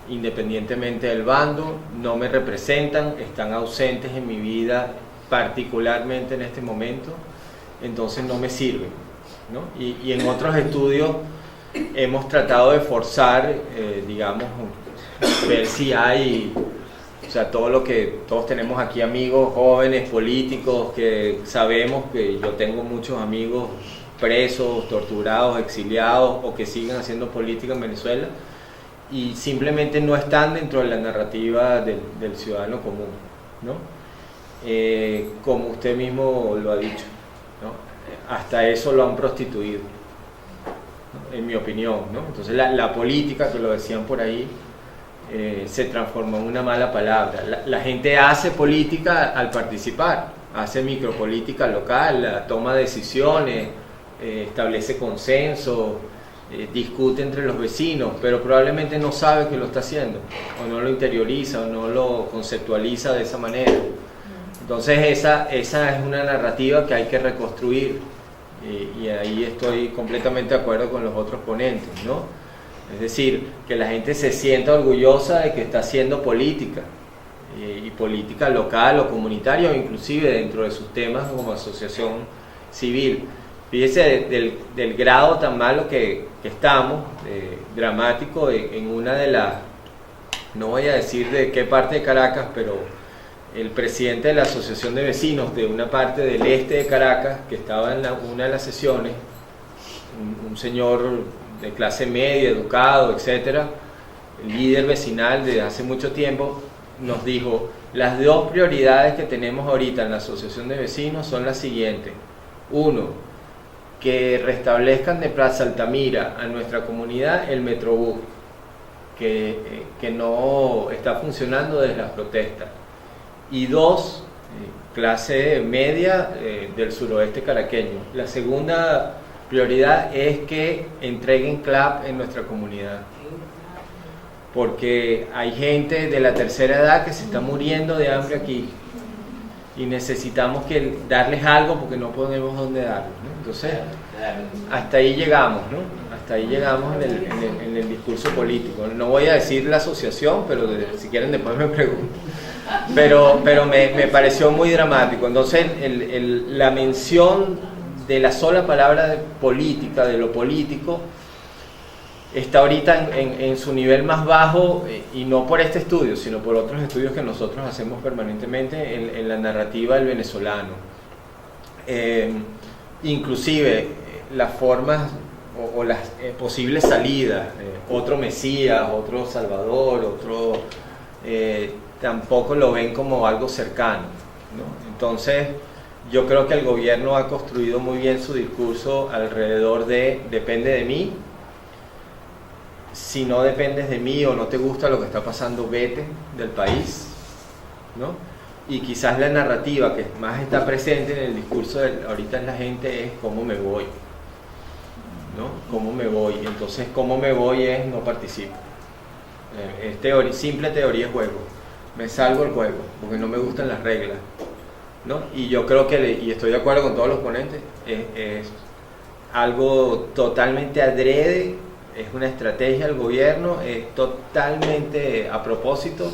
independientemente del bando, no me representan, están ausentes en mi vida, particularmente en este momento, entonces no me sirven, ¿no? Y en otros estudios hemos tratado de forzar, digamos, ver si hay... O sea, todos tenemos aquí amigos jóvenes, políticos, que sabemos que yo tengo muchos amigos presos, torturados, exiliados o que siguen haciendo política en Venezuela y simplemente no están dentro de la narrativa del ciudadano común, ¿no? Como usted mismo lo ha dicho, ¿no? Hasta eso lo han prostituido, ¿no? En mi opinión, ¿no? Entonces la política, que lo decían por ahí, se transformó en una mala palabra. La gente hace política al participar, hace micropolítica local, toma decisiones, establece consenso, discute entre los vecinos, pero probablemente no sabe que lo está haciendo, o no lo interioriza, o no lo conceptualiza de esa manera. Entonces esa es una narrativa que hay que reconstruir, y ahí estoy completamente de acuerdo con los otros ponentes, ¿no? Es decir, que la gente se sienta orgullosa de que está haciendo política, y política local o comunitaria, o inclusive dentro de sus temas como asociación civil. Fíjese del grado tan malo que estamos, dramático, en una de las, no voy a decir de qué parte de Caracas, pero el presidente de la asociación de vecinos de una parte del este de Caracas, que estaba en una de las sesiones, un señor de clase media, educado, etcétera, líder vecinal de hace mucho tiempo, nos dijo: las dos prioridades que tenemos ahorita en la asociación de vecinos son las siguientes. Uno, que restablezcan de Plaza Altamira a nuestra comunidad el Metrobús, que no está funcionando desde las protestas. Y dos, clase media del suroeste caraqueño. La segunda prioridad es que entreguen CLAP en nuestra comunidad, porque hay gente de la tercera edad que se está muriendo de hambre aquí y necesitamos darles algo porque no podemos dónde darlo, ¿no? Entonces, hasta ahí llegamos, ¿no? Hasta ahí llegamos en el discurso político. No voy a decir la asociación, pero si quieren después me preguntan. Pero me pareció muy dramático. Entonces, la mención de la sola palabra de política, de lo político, está ahorita en su nivel más bajo, y no por este estudio, sino por otros estudios que nosotros hacemos permanentemente en la narrativa del venezolano. Inclusive las formas o las posibles salidas, otro Mesías, otro Salvador, otro, tampoco lo ven como algo cercano, ¿no? Entonces, yo creo que el gobierno ha construido muy bien su discurso alrededor de depende de mí. Si no dependes de mí o no te gusta lo que está pasando, vete del país, ¿no? Y quizás la narrativa que más está presente en el discurso ahorita en la gente es cómo me voy, ¿no? ¿Cómo me voy? Entonces, cómo me voy es no participo. Es simple teoría de juego. Me salgo del juego porque no me gustan las reglas, ¿no? Y yo creo que, y estoy de acuerdo con todos los ponentes, es algo totalmente adrede, es una estrategia del gobierno, es totalmente a propósito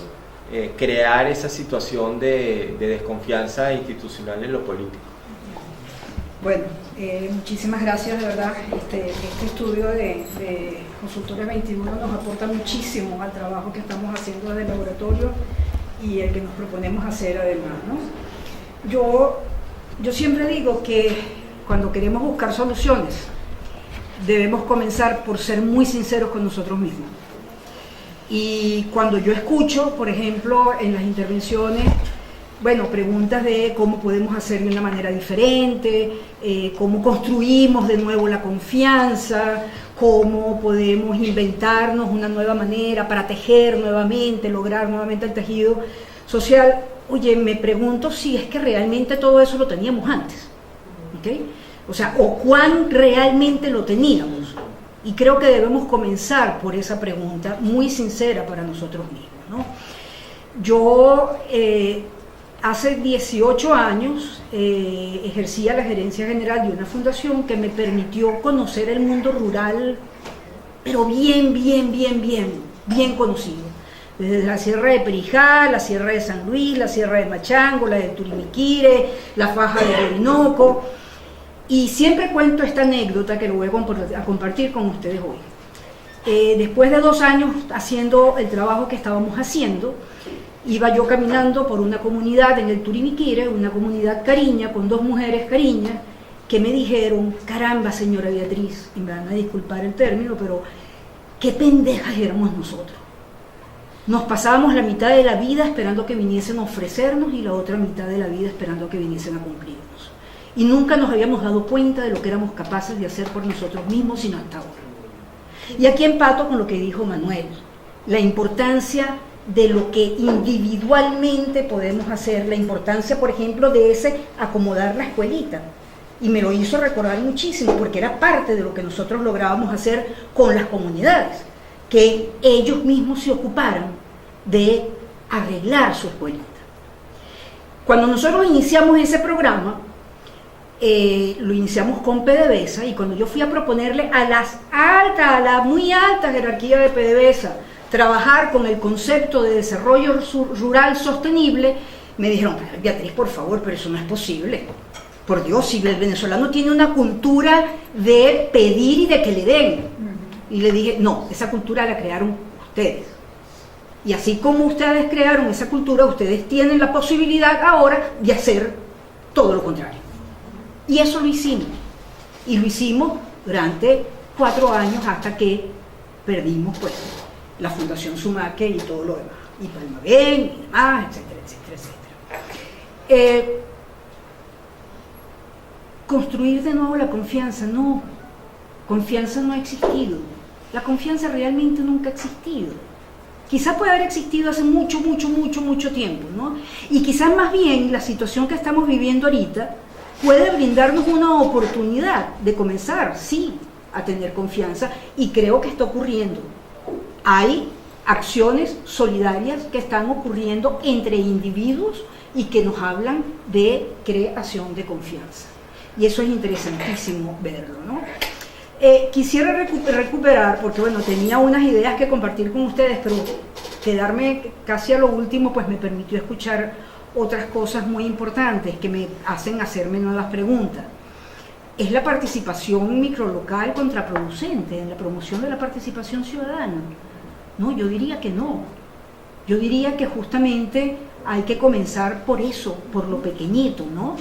crear esa situación de desconfianza institucional en lo político. Bueno, muchísimas gracias, de verdad. Este estudio de Consultores 21 nos aporta muchísimo al trabajo que estamos haciendo desde el laboratorio y el que nos proponemos hacer además, ¿no? Yo siempre digo que cuando queremos buscar soluciones debemos comenzar por ser muy sinceros con nosotros mismos. Y cuando yo escucho, por ejemplo, en las intervenciones, bueno, preguntas de cómo podemos hacer de una manera diferente, cómo construimos de nuevo la confianza, cómo podemos inventarnos una nueva manera para tejer nuevamente, lograr nuevamente el tejido social, oye, me pregunto si es que realmente todo eso lo teníamos antes, ¿ok? O sea, o cuán realmente lo teníamos. Y creo que debemos comenzar por esa pregunta muy sincera para nosotros mismos, ¿no? Yo hace 18 años ejercía la gerencia general de una fundación que me permitió conocer el mundo rural, pero bien conocido. Desde la Sierra de Perijá, la Sierra de San Luis, la Sierra de Machango, la del Turimiquire, la Faja del Orinoco. Y siempre cuento esta anécdota que lo voy a compartir con ustedes hoy. Después de 2 años haciendo el trabajo que estábamos haciendo, iba yo caminando por una comunidad en el Turimiquire, una comunidad cariña, con 2 mujeres cariñas, que me dijeron, caramba señora Beatriz, y me van a disculpar el término, pero qué pendejas éramos nosotros. Nos pasábamos la mitad de la vida esperando que viniesen a ofrecernos y la otra mitad de la vida esperando que viniesen a cumplirnos. Y nunca nos habíamos dado cuenta de lo que éramos capaces de hacer por nosotros mismos, sino hasta ahora. Y aquí empato con lo que dijo Manuel, la importancia de lo que individualmente podemos hacer, la importancia, por ejemplo, de ese acomodar la escuelita. Y me lo hizo recordar muchísimo, porque era parte de lo que nosotros lográbamos hacer con las comunidades, que ellos mismos se ocuparan de arreglar su escuelita. Cuando nosotros iniciamos ese programa, lo iniciamos con PDVSA, y cuando yo fui a proponerle a la muy alta jerarquía de PDVSA trabajar con el concepto de desarrollo rural sostenible, me dijeron, Beatriz, por favor, pero eso no es posible. Por Dios, si el venezolano tiene una cultura de pedir y de que le den. Y le dije, no, esa cultura la crearon ustedes. Y así como ustedes crearon esa cultura, ustedes tienen la posibilidad ahora de hacer todo lo contrario. Y eso lo hicimos. Y lo hicimos durante 4 años hasta que perdimos pues la Fundación Sumaque y todo lo demás. Y Palmabén y demás, etcétera, etcétera, etcétera. Construir de nuevo la confianza, no. Confianza no ha existido. La confianza realmente nunca ha existido. Quizás puede haber existido hace mucho tiempo, ¿no? Y quizás más bien la situación que estamos viviendo ahorita puede brindarnos una oportunidad de comenzar, sí, a tener confianza, y creo que está ocurriendo. Hay acciones solidarias que están ocurriendo entre individuos y que nos hablan de creación de confianza. Y eso es interesantísimo verlo, ¿no? Quisiera recuperar, porque bueno, tenía unas ideas que compartir con ustedes, pero quedarme casi a lo último pues me permitió escuchar otras cosas muy importantes que me hacen hacerme nuevas preguntas. ¿Es la participación microlocal contraproducente en la promoción de la participación ciudadana? No, yo diría que no. Yo diría que justamente hay que comenzar por eso, por lo pequeñito, ¿no?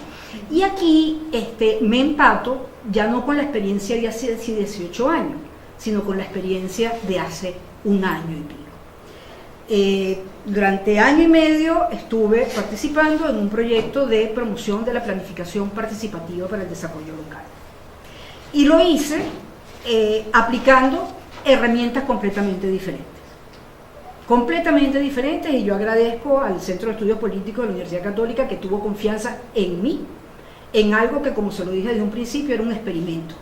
Y aquí me empato ya no con la experiencia de hace 18 años, sino con la experiencia de hace 1 año y pico. Durante 1 año y medio estuve participando en un proyecto de promoción de la planificación participativa para el desarrollo local. Y lo hice aplicando herramientas completamente diferentes. Y yo agradezco al Centro de Estudios Políticos de la Universidad Católica que tuvo confianza en mí, en algo que, como se lo dije desde un principio, era un experimento.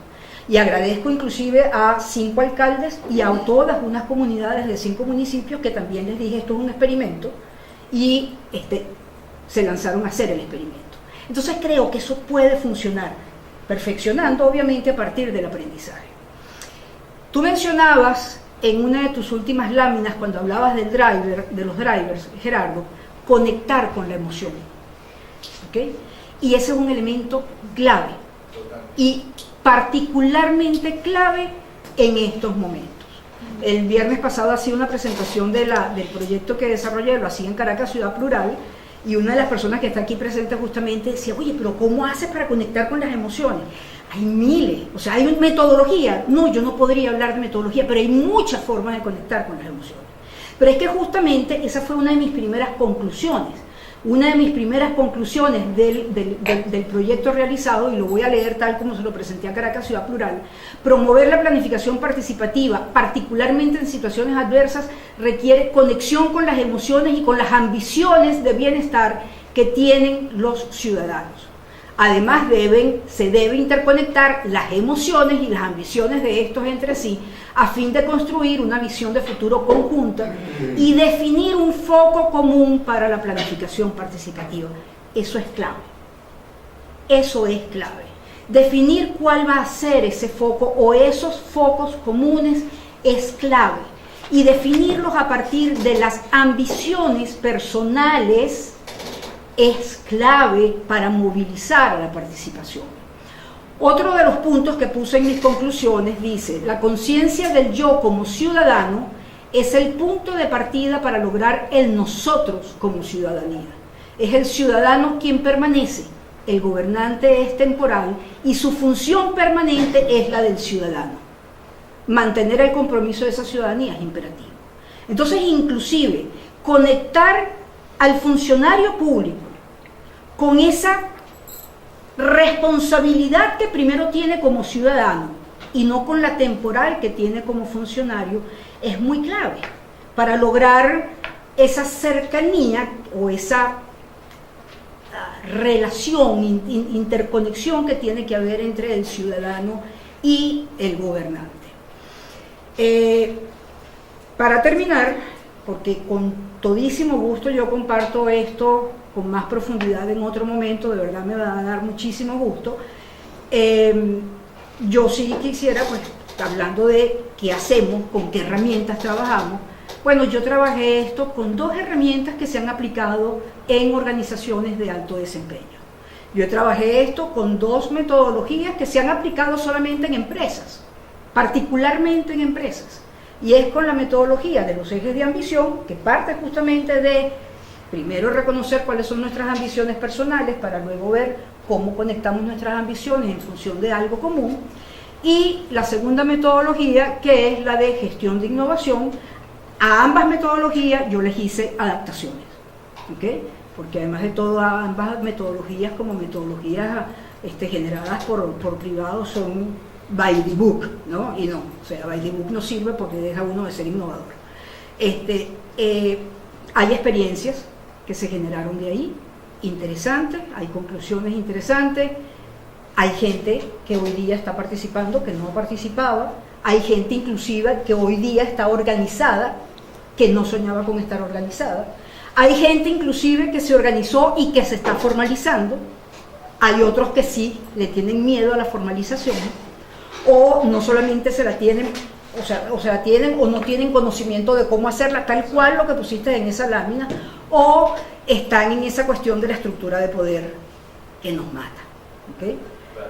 Y agradezco inclusive a 5 alcaldes y a todas unas comunidades de 5 municipios que también les dije esto es un experimento, y se lanzaron a hacer el experimento. Entonces creo que eso puede funcionar, perfeccionando obviamente a partir del aprendizaje. Tú mencionabas en una de tus últimas láminas, cuando hablabas del driver, de los drivers, Gerardo, conectar con la emoción. ¿Okay? Y ese es un elemento clave. Y particularmente clave en estos momentos. El viernes pasado hacía una presentación del proyecto que desarrollé, lo hacía en Caracas, Ciudad Plural, y una de las personas que está aquí presente justamente decía, oye, pero ¿cómo haces para conectar con las emociones? Hay miles, o sea, hay metodología. No, yo no podría hablar de metodología, pero hay muchas formas de conectar con las emociones. Pero es que justamente esa fue una de mis primeras conclusiones. Una de mis primeras conclusiones del proyecto realizado, y lo voy a leer tal como se lo presenté a Caracas Ciudad Plural: promover la planificación participativa, particularmente en situaciones adversas, requiere conexión con las emociones y con las ambiciones de bienestar que tienen los ciudadanos. Además, se debe interconectar las emociones y las ambiciones de estos entre sí a fin de construir una visión de futuro conjunta y definir un foco común para la planificación participativa. Eso es clave. Eso es clave. Definir cuál va a ser ese foco o esos focos comunes es clave. Y definirlos a partir de las ambiciones personales es clave para movilizar a la participación. Otro de los puntos que puse en mis conclusiones dice: la conciencia del yo como ciudadano es el punto de partida para lograr el nosotros como ciudadanía. Es el ciudadano quien permanece, el gobernante es temporal y su función permanente es la del ciudadano. Mantener el compromiso de esa ciudadanía es imperativo. Entonces, inclusive, conectar al funcionario público con esa responsabilidad que primero tiene como ciudadano y no con la temporal que tiene como funcionario es muy clave para lograr esa cercanía o esa relación, interconexión que tiene que haber entre el ciudadano y el gobernante. Para terminar, porque con todísimo gusto yo comparto esto con más profundidad en otro momento, de verdad me va a dar muchísimo gusto. Yo sí quisiera, pues, hablando de qué hacemos, con qué herramientas trabajamos, bueno, yo trabajé esto con 2 herramientas que se han aplicado en organizaciones de alto desempeño. Yo trabajé esto con 2 metodologías que se han aplicado solamente en empresas, particularmente en empresas, y es con la metodología de los ejes de ambición, que parte justamente de primero reconocer cuáles son nuestras ambiciones personales para luego ver cómo conectamos nuestras ambiciones en función de algo común, y la segunda metodología, que es la de gestión de innovación. A ambas metodologías yo les hice adaptaciones, ¿okay? Porque además de todo, ambas metodologías como metodologías generadas por privados son by the book, ¿no? Y no, o sea, by the book no sirve porque deja uno de ser innovador. Hay experiencias que se generaron de ahí, interesantes, hay conclusiones interesantes, hay gente que hoy día está participando que no participaba, hay gente inclusive que hoy día está organizada que no soñaba con estar organizada, hay gente inclusive que se organizó y que se está formalizando, hay otros que sí le tienen miedo a la formalización, o no solamente se la tienen, o sea, tienen o no tienen conocimiento de cómo hacerla, tal cual lo que pusiste en esa lámina, o están en esa cuestión de la estructura de poder que nos mata, ¿okay?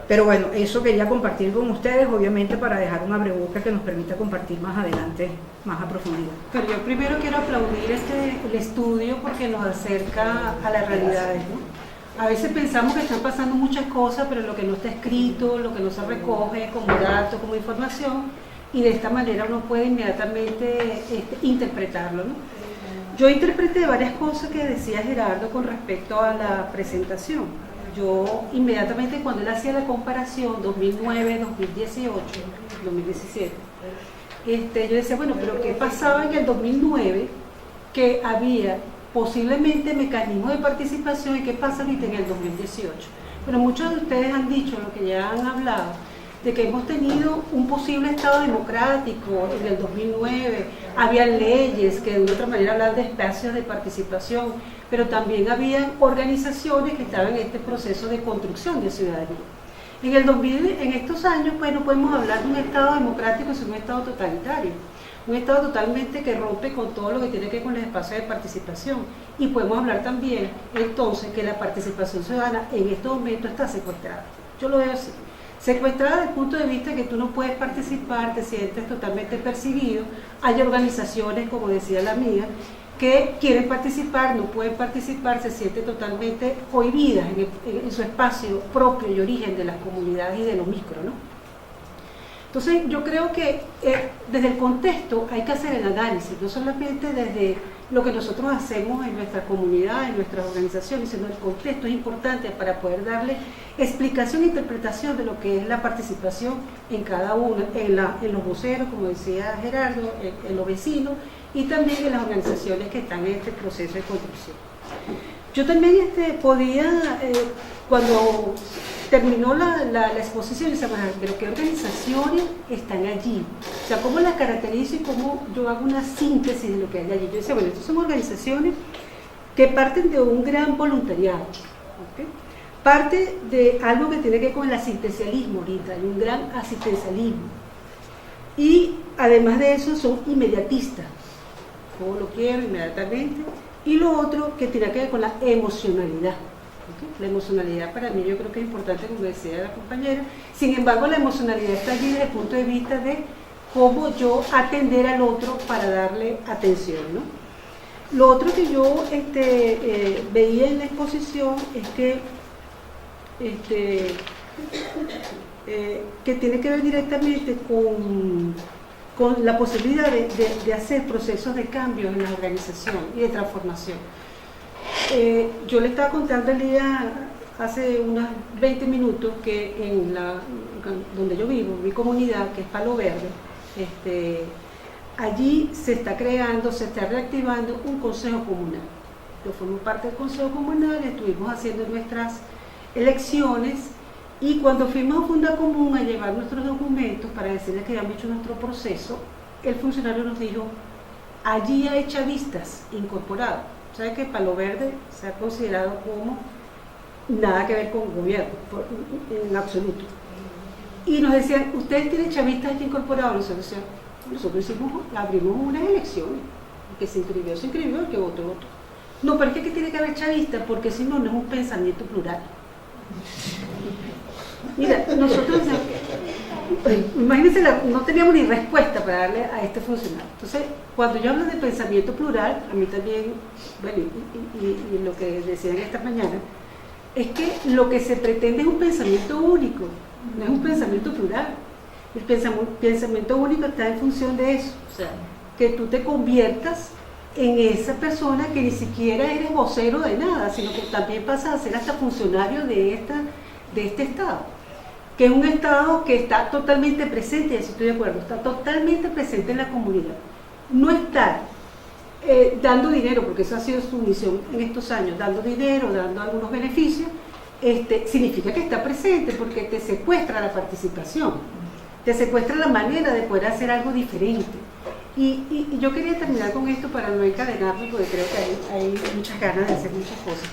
Pero bueno, eso quería compartir con ustedes, obviamente para dejar una brevuca que nos permita compartir más adelante, más a profundidad. Pero yo primero quiero aplaudir el estudio porque nos acerca a las realidades, ¿no? A veces pensamos que están pasando muchas cosas, pero lo que no está escrito, lo que no se recoge como dato, como información, y de esta manera uno puede inmediatamente interpretarlo, ¿no? Yo interpreté varias cosas que decía Gerardo con respecto a la presentación. Yo inmediatamente cuando él hacía la comparación 2009, 2018, 2017, yo decía, bueno, pero ¿qué pasaba en el 2009 que había posiblemente mecanismos de participación y qué pasa ahorita en el 2018? Bueno, muchos de ustedes han dicho lo que ya han hablado, de que hemos tenido un posible Estado democrático en el 2009, había leyes que de una otra manera hablan de espacios de participación, pero también había organizaciones que estaban en este proceso de construcción de ciudadanía. En estos años, bueno, podemos hablar de un Estado democrático y un Estado totalitario, un Estado totalmente que rompe con todo lo que tiene que ver con los espacios de participación, y podemos hablar también entonces que la participación ciudadana en estos momentos está secuestrada. Yo lo veo así. Secuestrada desde el punto de vista que tú no puedes participar, te sientes totalmente percibido. Hay organizaciones, como decía la amiga, que quieren participar, no pueden participar, se sienten totalmente cohibidas en su espacio propio y origen de las comunidades y de lo micro, ¿no? Entonces yo creo que desde el contexto hay que hacer el análisis, no solamente desde lo que nosotros hacemos en nuestra comunidad, en nuestras organizaciones, sino el contexto es importante para poder darle explicación e interpretación de lo que es la participación en cada uno, en los voceros, como decía Gerardo, en los vecinos y también en las organizaciones que están en este proceso de construcción. Yo también podía, cuando terminó la exposición, pero ¿qué organizaciones están allí? O sea, ¿cómo las caracterizo y cómo yo hago una síntesis de lo que hay allí? Yo decía, bueno, estas son organizaciones que parten de un gran voluntariado, ¿okay? Parte de algo que tiene que ver con el asistencialismo ahorita, hay un gran asistencialismo. Y además de eso son inmediatistas, como lo quiero inmediatamente. Y lo otro que tiene que ver con la emocionalidad. La emocionalidad para mí yo creo que es importante, como decía la compañera. Sin embargo, la emocionalidad está allí desde el punto de vista de cómo yo atender al otro para darle atención, ¿no? Lo otro que yo veía en la exposición es que tiene que ver directamente con la posibilidad de hacer procesos de cambio en la organización y de transformación. Yo le estaba contando el día, hace unos 20 minutos, que donde yo vivo, mi comunidad, que es Palo Verde, allí se está reactivando un consejo comunal. Yo formo parte del consejo comunal, estuvimos haciendo nuestras elecciones y cuando fuimos a Funda Común a llevar nuestros documentos para decirles que habíamos hecho nuestro proceso, el funcionario nos dijo, allí hay chavistas incorporados. ¿Sabe que Palo Verde se ha considerado como nada que ver con el gobierno, en absoluto? Y nos decían, ¿ustedes tienen chavistas aquí incorporados? Nosotros abrimos unas elecciones, el que se inscribió, el que votó. No, pero es que tiene que haber chavistas, porque si no, no es un pensamiento plural. Mira, nosotros, imagínense, no teníamos ni respuesta para darle a este funcionario. Entonces, cuando yo hablo de pensamiento plural, a mí también, bueno, y lo que decían esta mañana, es que lo que se pretende es un pensamiento único, no es un pensamiento plural. El pensamiento único está en función de eso, o sea, que tú te conviertas en esa persona que ni siquiera eres vocero de nada, sino que también pasas a ser hasta funcionario de este Estado, que es un Estado que está totalmente presente, y así estoy de acuerdo, está totalmente presente en la comunidad. No estar dando dinero, porque esa ha sido su misión en estos años, dando dinero, dando algunos beneficios, significa que está presente, porque te secuestra la participación, te secuestra la manera de poder hacer algo diferente. Y yo quería terminar con esto para no encadenarme, porque creo que hay muchas ganas de hacer muchas cosas.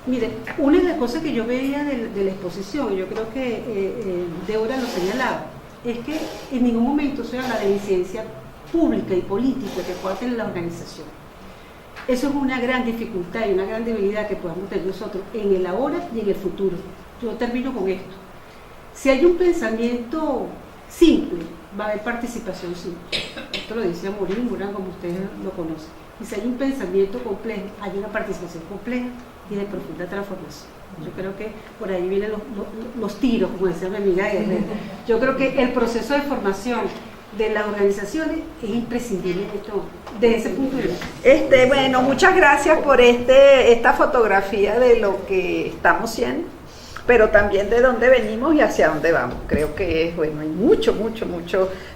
Mire, una de las cosas que yo veía de la exposición, y yo creo que Débora lo señalaba, es que en ningún momento se habla de incidencia pública y política que pueda tener la organización. Eso es una gran dificultad y una gran debilidad que podamos tener nosotros en el ahora y en el futuro. Yo termino con esto. Si hay un pensamiento simple, va a haber participación simple. Esto lo decía Morín Morán, como ustedes lo conocen. Y si hay un pensamiento complejo, hay una participación compleja y de profunda transformación. Yo creo que por ahí vienen los tiros, como decía mi amiga Guerrero. Yo creo que el proceso de formación de las organizaciones es imprescindible desde ese punto de vista. Bueno, muchas gracias por esta fotografía de lo que estamos siendo, pero también de dónde venimos y hacia dónde vamos. Creo que es, bueno, hay mucho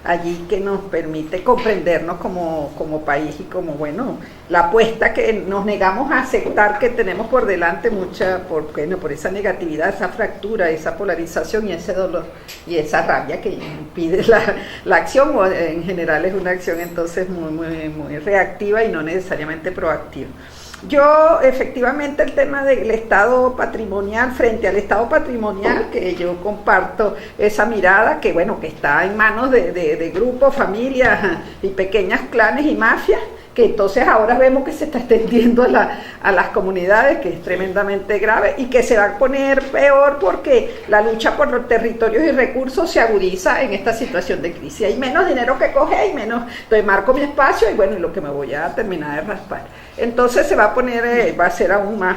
allí que nos permite comprendernos como país y como, bueno, la apuesta que nos negamos a aceptar que tenemos por delante por esa negatividad, esa fractura, esa polarización y ese dolor y esa rabia que impide la acción, o en general es una acción entonces muy reactiva y no necesariamente proactiva. Yo, efectivamente, el tema del Estado patrimonial, frente al Estado patrimonial, que yo comparto esa mirada, que bueno, que está en manos de grupos, familias y pequeñas clanes y mafias, que entonces ahora vemos que se está extendiendo a las comunidades, que es tremendamente grave y que se va a poner peor porque la lucha por los territorios y recursos se agudiza en esta situación de crisis. Hay menos dinero que coger, hay menos, entonces marco mi espacio y bueno, y lo que me voy a terminar de raspar. entonces se va a poner, va a ser aún más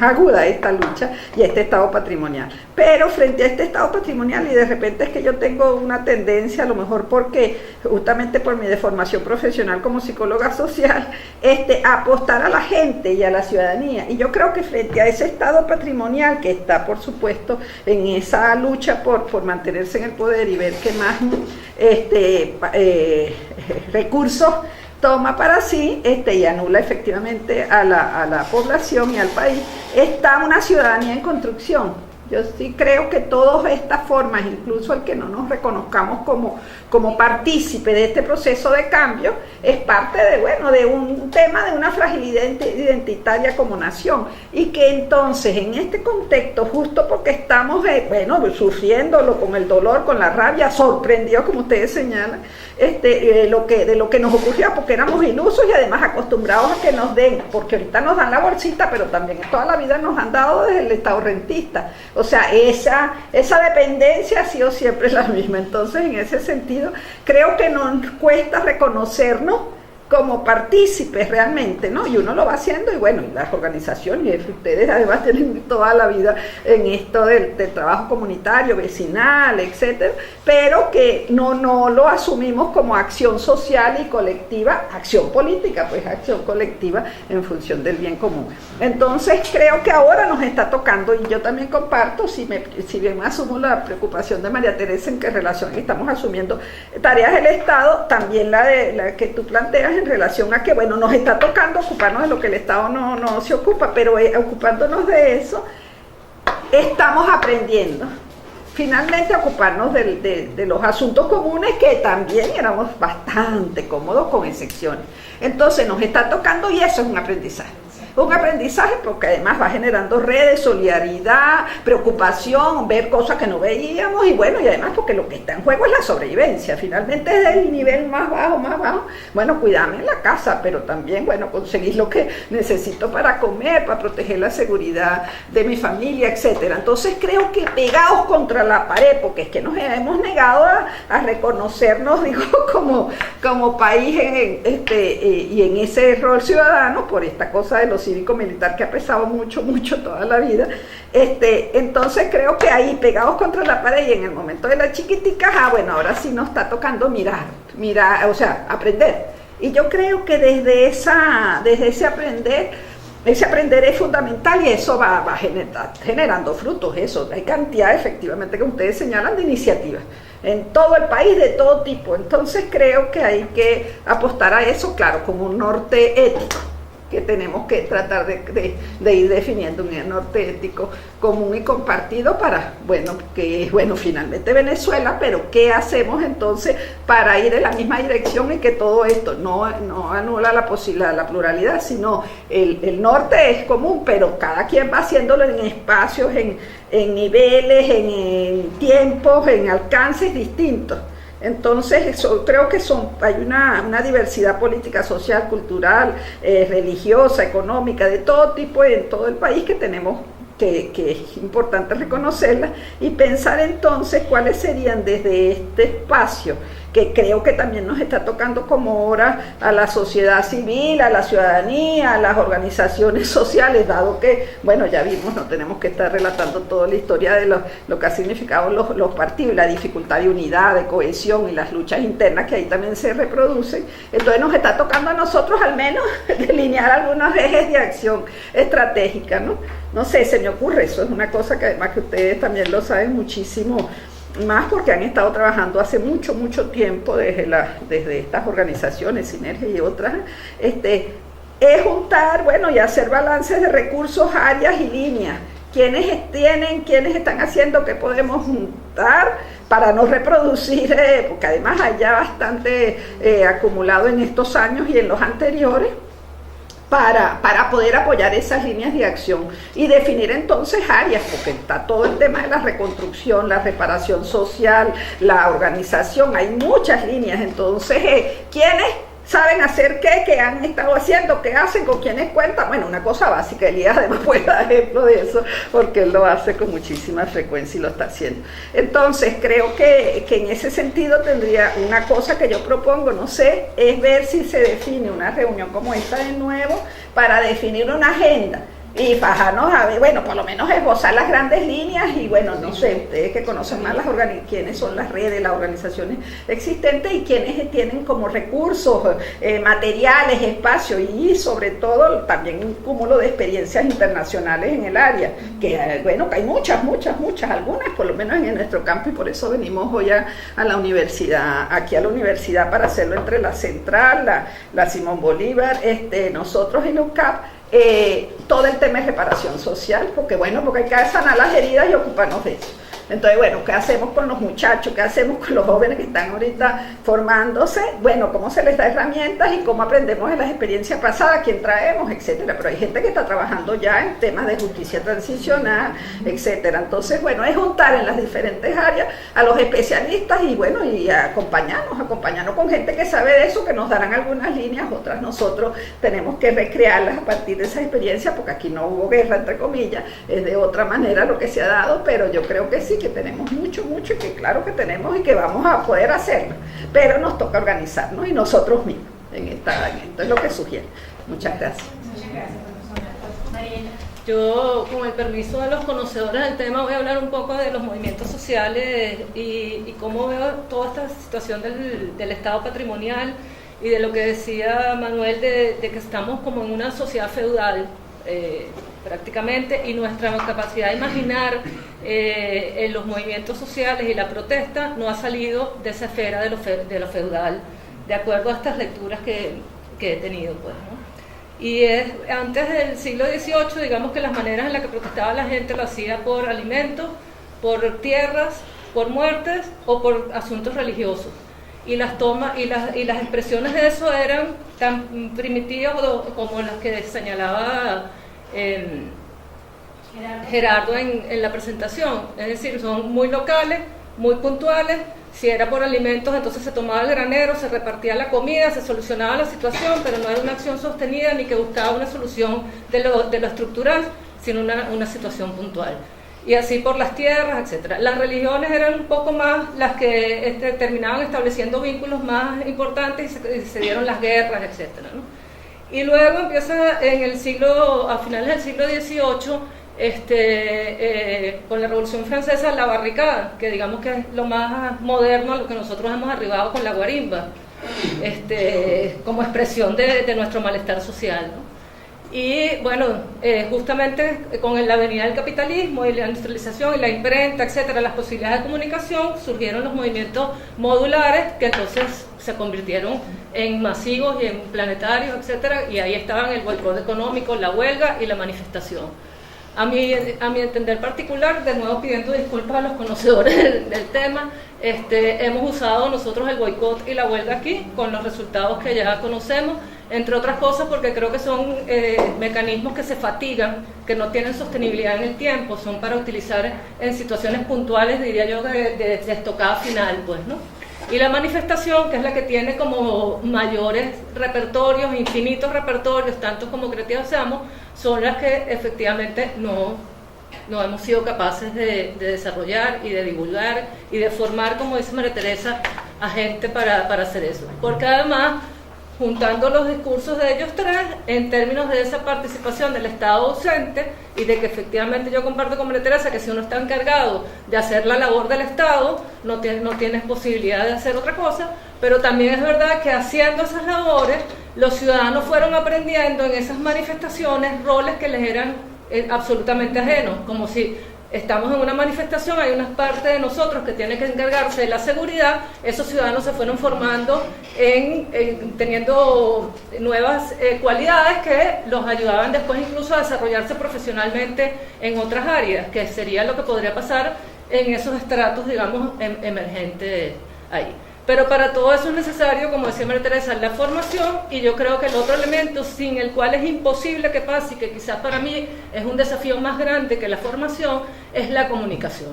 aguda esta lucha y este estado patrimonial. Pero frente a este estado patrimonial, y de repente es que yo tengo una tendencia, a lo mejor porque justamente por mi deformación profesional como psicóloga social, a apostar a la gente y a la ciudadanía. Y yo creo que frente a ese estado patrimonial que está, por supuesto, en esa lucha por mantenerse en el poder y ver qué más recursos toma para sí y anula efectivamente a la población y al país, está una ciudadanía en construcción. Yo sí creo que todas estas formas, incluso el que no nos reconozcamos como partícipe de este proceso de cambio, es parte de un tema de una fragilidad identitaria como nación. Y que entonces en este contexto, justo porque estamos sufriéndolo con el dolor, con la rabia, sorprendidos, como ustedes señalan, de lo que nos ocurrió, porque éramos ilusos y además acostumbrados a que nos den, porque ahorita nos dan la bolsita, pero también toda la vida nos han dado desde el Estado rentista. O sea, esa dependencia ha sido siempre la misma. Entonces, en ese sentido, creo que nos cuesta reconocernos como partícipes realmente, ¿no? Y uno lo va haciendo, y bueno, y las organizaciones, y ustedes además tienen toda la vida en esto del trabajo comunitario, vecinal, etcétera, pero que no lo asumimos como acción social y colectiva, acción política, pues acción colectiva en función del bien común. Entonces creo que ahora nos está tocando, y yo también comparto, si bien asumo la preocupación de María Teresa en qué relación estamos asumiendo tareas del Estado, también la que tú planteas en relación a que, bueno, nos está tocando ocuparnos de lo que el Estado no se ocupa, pero ocupándonos de eso, estamos aprendiendo finalmente a ocuparnos de los asuntos comunes, que también éramos bastante cómodos con excepciones. Entonces nos está tocando, y eso es un aprendizaje. Un aprendizaje porque además va generando redes, solidaridad, preocupación, ver cosas que no veíamos, y bueno, y además porque lo que está en juego es la sobrevivencia. Finalmente es el nivel más bajo, bueno, cuidarme en la casa, pero también, bueno, conseguir lo que necesito para comer, para proteger la seguridad de mi familia, etcétera. Entonces creo que pegados contra la pared, porque es que nos hemos negado a reconocernos, digo, como país y en ese rol ciudadano, por esta cosa de los cívico-militar que ha pesado mucho toda la vida. Entonces creo que ahí, pegados contra la pared, y en el momento de las chiquiticas, bueno, ahora sí nos está tocando mirar, o sea, aprender. Y yo creo que desde ese aprender es fundamental, y eso va generando frutos. Eso, hay cantidad, efectivamente, que ustedes señalan, de iniciativas en todo el país, de todo tipo. Entonces creo que hay que apostar a eso, claro, con un norte ético, que tenemos que tratar de ir definiendo un norte ético común y compartido para, finalmente Venezuela, pero ¿qué hacemos entonces para ir en la misma dirección y que todo esto no anula la pluralidad, sino el norte es común, pero cada quien va haciéndolo en espacios, en niveles, en tiempos, en alcances distintos? Entonces, creo que hay una diversidad política, social, cultural, religiosa, económica, de todo tipo en todo el país, que tenemos que es importante reconocerla y pensar entonces cuáles serían desde este espacio, que creo que también nos está tocando como ahora a la sociedad civil, a la ciudadanía, a las organizaciones sociales, dado que, bueno, ya vimos, no tenemos que estar relatando toda la historia de lo que ha significado los partidos, la dificultad de unidad, de cohesión y las luchas internas que ahí también se reproducen. Entonces nos está tocando a nosotros al menos delinear algunos ejes de acción estratégica, ¿no? No sé, se me ocurre, eso es una cosa que además que ustedes también lo saben muchísimo más, porque han estado trabajando hace mucho tiempo desde estas organizaciones, Sinergia y otras, es juntar, y hacer balances de recursos, áreas y líneas. ¿Quiénes están haciendo, qué podemos juntar para no reproducir, porque además hay ya bastante acumulado en estos años y en los anteriores, para poder apoyar esas líneas de acción y definir entonces áreas, porque está todo el tema de la reconstrucción, la reparación social, la organización, hay muchas líneas. Entonces, ¿quiénes saben hacer qué han estado haciendo, qué hacen, con quiénes cuentan. Bueno, una cosa básica, Elías además puede dar ejemplo de eso, porque él lo hace con muchísima frecuencia y lo está haciendo. Entonces, creo que en ese sentido tendría una cosa que yo propongo, no sé, es ver si se define una reunión como esta de nuevo para definir una agenda. Y fajarnos a ver, bueno, por lo menos esbozar las grandes líneas y bueno, no sé, ustedes que conocen más quiénes son las redes, las organizaciones existentes y quiénes tienen como recursos, materiales, espacio y sobre todo también un cúmulo de experiencias internacionales en el área, que bueno, que hay muchas, algunas por lo menos en nuestro campo y por eso venimos hoy a la universidad, aquí a la universidad para hacerlo entre la Central, la Simón Bolívar, nosotros en UCAP. Todo el tema de reparación social, porque hay que sanar las heridas y ocuparnos de eso. Entonces, bueno, ¿qué hacemos con los muchachos? ¿Qué hacemos con los jóvenes que están ahorita formándose? Bueno, ¿cómo se les da herramientas y cómo aprendemos de las experiencias pasadas? ¿Quién traemos? Etcétera. Pero hay gente que está trabajando ya en temas de justicia transicional, etcétera. Entonces, bueno, es juntar en las diferentes áreas a los especialistas y bueno, y acompañarnos con gente que sabe de eso, que nos darán algunas líneas, otras nosotros tenemos que recrearlas a partir de esa experiencia, porque aquí no hubo guerra, entre comillas, es de otra manera lo que se ha dado, pero yo creo que sí, que tenemos mucho y que claro que tenemos y que vamos a poder hacerlo, pero nos toca organizarnos y nosotros mismos en esto es lo que sugiere. Muchas gracias. Mariela. Yo, con el permiso de los conocedores del tema, voy a hablar un poco de los movimientos sociales y cómo veo toda esta situación del Estado patrimonial y de lo que decía Manuel de que estamos como en una sociedad feudal prácticamente, y nuestra capacidad de imaginar en los movimientos sociales y la protesta no ha salido de esa esfera de lo feudal, de acuerdo a estas lecturas que he tenido, pues, ¿no? Y antes del siglo XVIII, digamos que las maneras en las que protestaba la gente lo hacía por alimentos, por tierras, por muertes o por asuntos religiosos. Y las expresiones de eso eran tan primitivas como las que señalaba Gerardo en la presentación, es decir, son muy locales, muy puntuales. Si era por alimentos, entonces se tomaba el granero, se repartía la comida, se solucionaba la situación, pero no era una acción sostenida ni que buscaba una solución de lo estructural, sino una situación puntual. Y así por las tierras, etc. Las religiones eran un poco más las que terminaban estableciendo vínculos más importantes y se dieron las guerras, etc., ¿no? Y luego empieza a finales del siglo XVIII, con la Revolución Francesa, la barricada, que digamos que es lo más moderno a lo que nosotros hemos arribado con la guarimba, como expresión de nuestro malestar social, ¿no? Y bueno, justamente con la venida del capitalismo y la industrialización y la imprenta, etcétera, las posibilidades de comunicación, surgieron los movimientos modulares que entonces se convirtieron en masivos y en planetarios, etcétera, y ahí estaban el boicot económico, la huelga y la manifestación. A mi entender particular, de nuevo pidiendo disculpas a los conocedores del tema, hemos usado nosotros el boicot y la huelga aquí con los resultados que ya conocemos, entre otras cosas porque creo que son mecanismos que se fatigan, que no tienen sostenibilidad en el tiempo, son para utilizar en situaciones puntuales, diría yo, de estocada final, pues, ¿no? Y la manifestación, que es la que tiene como mayores repertorios, infinitos repertorios, tantos como creativos seamos, son las que efectivamente no hemos sido capaces de desarrollar y de divulgar y de formar, como dice María Teresa, a gente para hacer eso. Porque además, juntando los discursos de ellos tres, en términos de esa participación del Estado ausente y de que efectivamente yo comparto con María Teresa que si uno está encargado de hacer la labor del Estado, no tienes posibilidad de hacer otra cosa, pero también es verdad que haciendo esas labores, los ciudadanos fueron aprendiendo en esas manifestaciones roles que les eran absolutamente ajenos, como si estamos en una manifestación, hay una parte de nosotros que tiene que encargarse de la seguridad, esos ciudadanos se fueron formando teniendo nuevas cualidades que los ayudaban después incluso a desarrollarse profesionalmente en otras áreas, que sería lo que podría pasar en esos estratos, digamos, emergentes ahí. Pero para todo eso es necesario, como decía María Teresa, la formación, y yo creo que el otro elemento sin el cual es imposible que pase, y que quizás para mí es un desafío más grande que la formación, es la comunicación.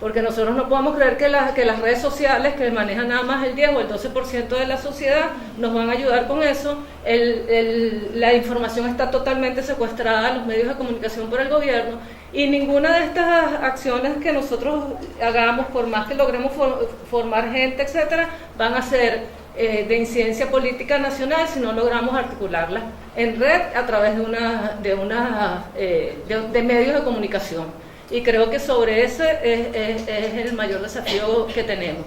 porque nosotros no podemos creer que las redes sociales, que manejan nada más el 10 o el 12% de la sociedad, nos van a ayudar con eso. La información está totalmente secuestrada a los medios de comunicación por el gobierno, y ninguna de estas acciones que nosotros hagamos, por más que logremos formar gente, etcétera, van a ser de incidencia política nacional si no logramos articularlas en red a través de medios de comunicación. Y creo que sobre ese es el mayor desafío que tenemos.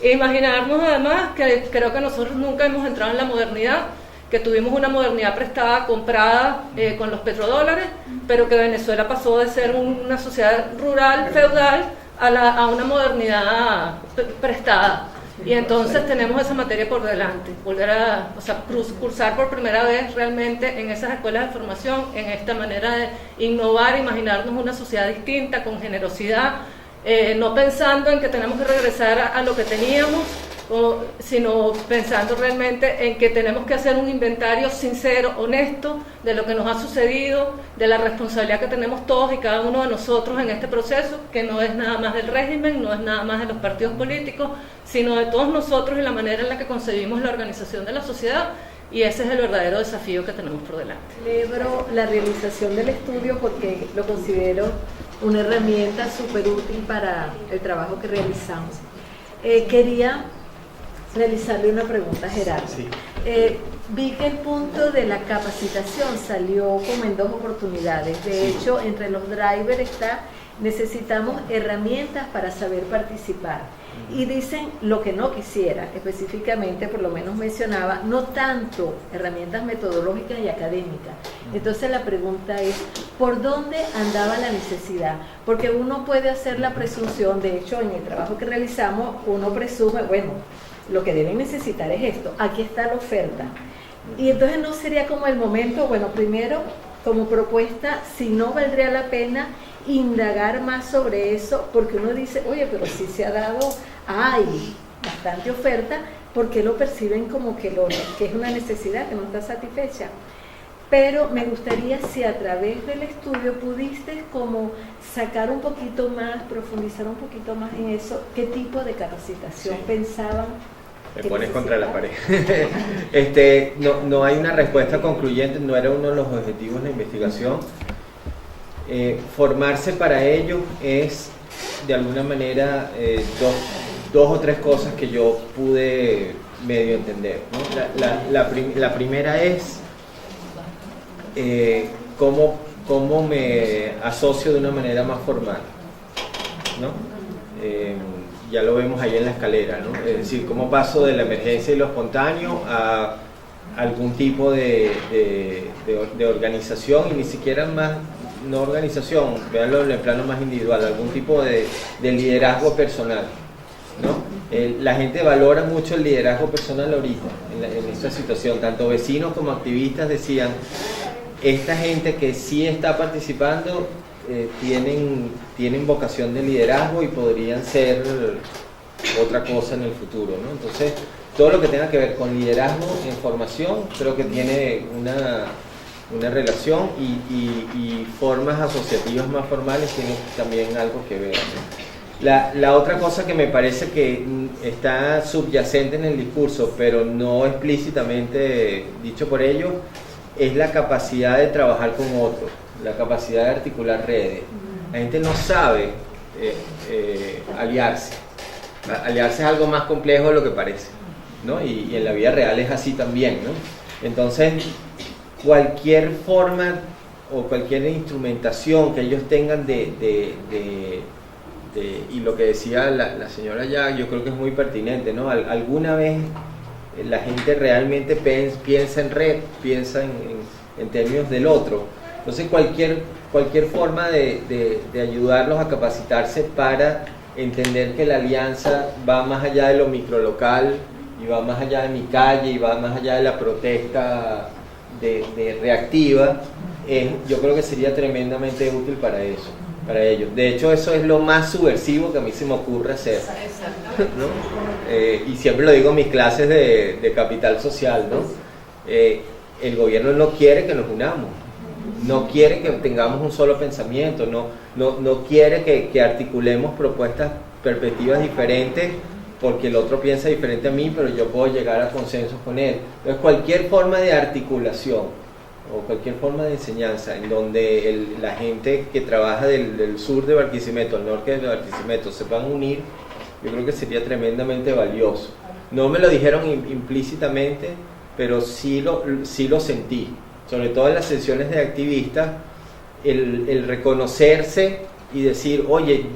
Imaginarnos además que creo que nosotros nunca hemos entrado en la modernidad, que tuvimos una modernidad prestada, comprada con los petrodólares, pero que Venezuela pasó de ser una sociedad rural, feudal, a una modernidad prestada. Y entonces tenemos esa materia por delante, volver a cursar por primera vez realmente en esas escuelas de formación, en esta manera de innovar, imaginarnos una sociedad distinta, con generosidad, no pensando en que tenemos que regresar a lo que teníamos, sino pensando realmente en que tenemos que hacer un inventario sincero, honesto, de lo que nos ha sucedido, de la responsabilidad que tenemos todos y cada uno de nosotros en este proceso, que no es nada más del régimen, no es nada más de los partidos políticos, sino de todos nosotros y la manera en la que concebimos la organización de la sociedad, y ese es el verdadero desafío que tenemos por delante. Celebro la realización del estudio porque lo considero una herramienta súper útil para el trabajo que realizamos. Quería realizarle una pregunta a Gerardo. Sí. Vi que el punto de la capacitación salió como en 2 oportunidades. De hecho, entre los drivers está: necesitamos herramientas para saber participar. Y dicen lo que no quisiera, específicamente, por lo menos mencionaba, no tanto herramientas metodológicas y académicas. Entonces la pregunta es, ¿por dónde andaba la necesidad? Porque uno puede hacer la presunción, de hecho en el trabajo que realizamos, uno presume, bueno, lo que deben necesitar es esto, aquí está la oferta. Y entonces no sería como el momento, bueno, primero como propuesta, si no valdría la pena indagar más sobre eso, porque uno dice, oye, pero si se ha dado, hay bastante oferta, ¿por qué lo perciben como que es una necesidad que no está satisfecha? Pero me gustaría si a través del estudio pudiste como sacar un poquito más, profundizar un poquito más en eso, qué tipo de capacitación pensaban. Me pones contra la pared. No hay una respuesta concluyente, no era uno de los objetivos de la investigación. Formarse para ello es, de alguna manera, dos o tres cosas que yo pude medio entender, ¿no? La primera es cómo me asocio de una manera más formal, ¿no? Ya lo vemos ahí en la escalera, ¿no? Es decir, cómo paso de la emergencia y lo espontáneo a algún tipo de organización, y ni siquiera más, no organización, veanlo en el plano más individual, algún tipo de liderazgo personal, ¿no? La gente valora mucho el liderazgo personal ahorita, en esta situación, tanto vecinos como activistas decían, esta gente que sí está participando tienen vocación de liderazgo y podrían ser otra cosa en el futuro, ¿no? Entonces, todo lo que tenga que ver con liderazgo en formación creo que tiene una relación, y formas asociativas más formales tienen también algo que ver, ¿no? La otra cosa que me parece que está subyacente en el discurso, pero no explícitamente dicho por ellos, es la capacidad de trabajar con otros, la capacidad de articular redes. La gente no sabe aliarse. Aliarse es algo más complejo de lo que parece, ¿no? Y en la vida real es así también, ¿no? Entonces, cualquier forma o cualquier instrumentación que ellos tengan y lo que decía la señora ya, yo creo que es muy pertinente, ¿no? Alguna vez la gente realmente piensa en red, piensa en términos del otro. Entonces cualquier forma de ayudarlos a capacitarse para entender que la alianza va más allá de lo microlocal, y va más allá de mi calle, y va más allá de la protesta de reactiva, yo creo que sería tremendamente útil para eso, para ellos. De hecho, eso es lo más subversivo que a mí se me ocurre hacer, ¿no? Y siempre lo digo en mis clases de capital social, ¿no? El gobierno no quiere que nos unamos, no quiere que tengamos un solo pensamiento, no quiere que articulemos propuestas, perspectivas diferentes, porque el otro piensa diferente a mí, pero yo puedo llegar a consensos con él. Entonces, cualquier forma de articulación o cualquier forma de enseñanza en donde la gente que trabaja del sur de Barquisimeto, al norte de Barquisimeto, se van a unir, yo creo que sería tremendamente valioso. No me lo dijeron implícitamente, pero sí lo sentí, sobre todo en las sesiones de activistas, el reconocerse y decir, oye,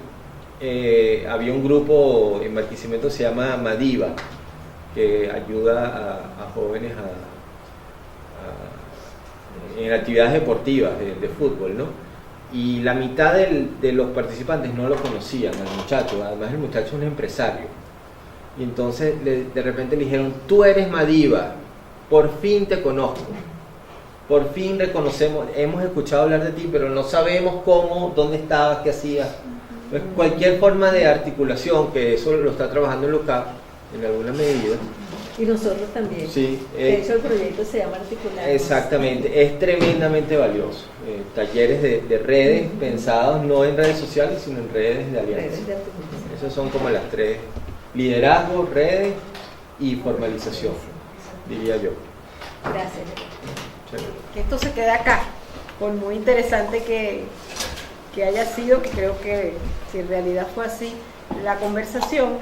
había un grupo en Barquisimeto que se llama Madiva, que ayuda a jóvenes en actividades deportivas de fútbol, ¿no? Y la mitad de los participantes no lo conocían al muchacho, además el muchacho es un empresario. Y entonces de repente le dijeron, tú eres Madiva, por fin te conozco, por fin reconocemos, hemos escuchado hablar de ti, pero no sabemos cómo, dónde estabas, qué hacías. Pues cualquier forma de articulación, que eso lo está trabajando el LOCAP en alguna medida. Y nosotros también. Sí, de hecho, el proyecto se llama Articular. Exactamente, es tremendamente valioso. Talleres de redes pensados no en redes sociales, sino en redes de alianza. Esas son como las tres: liderazgo, redes y formalización, diría yo. Gracias. Chévere. Que esto se quede acá, por muy interesante que haya sido, que creo que si en realidad fue así la conversación,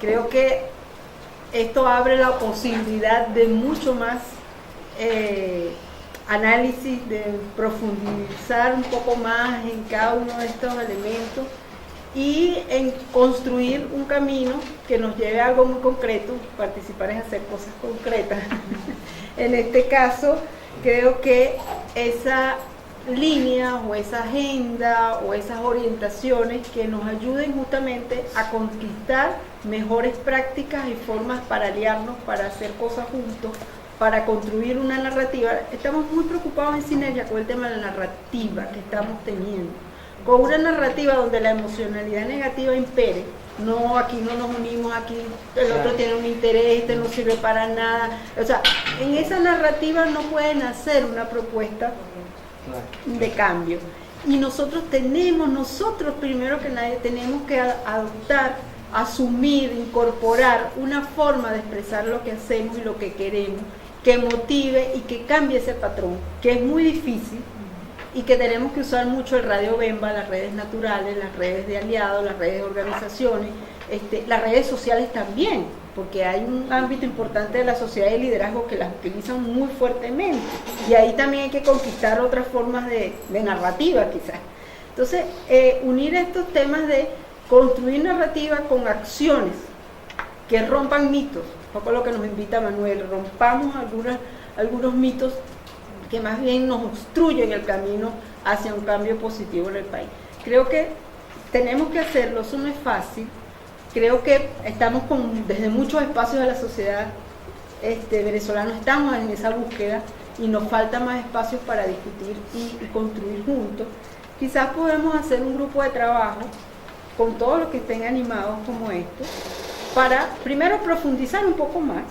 creo que esto abre la posibilidad de mucho más análisis, de profundizar un poco más en cada uno de estos elementos y en construir un camino que nos lleve a algo muy concreto. Participar es hacer cosas concretas. En este caso, creo que esa línea o esa agenda o esas orientaciones que nos ayuden justamente a conquistar mejores prácticas y formas para aliarnos, para hacer cosas juntos, para construir una narrativa. Estamos muy preocupados en Sinergia con el tema de la narrativa que estamos teniendo, con una narrativa donde la emocionalidad negativa impere. No, aquí no nos unimos, aquí el otro tiene un interés, este no sirve para nada. O sea, en esa narrativa no pueden hacer una propuesta de cambio. Y nosotros primero que nadie, tenemos que adoptar, asumir, incorporar una forma de expresar lo que hacemos y lo que queremos, que motive y que cambie ese patrón, que es muy difícil y que tenemos que usar mucho el Radio Bemba, las redes naturales, las redes de aliados, las redes de organizaciones, las redes sociales también, porque hay un ámbito importante de la sociedad de liderazgo que las utilizan muy fuertemente y ahí también hay que conquistar otras formas de narrativa quizás. Entonces, unir estos temas de construir narrativa con acciones que rompan mitos, un poco lo que nos invita Manuel, rompamos algunos mitos que más bien nos obstruyen el camino hacia un cambio positivo en el país. Creo que tenemos que hacerlo, eso no es fácil. Creo que estamos desde muchos espacios de la sociedad venezolana, estamos en esa búsqueda y nos falta más espacios para discutir y construir juntos. Quizás podemos hacer un grupo de trabajo con todos los que estén animados como esto, para primero profundizar un poco más,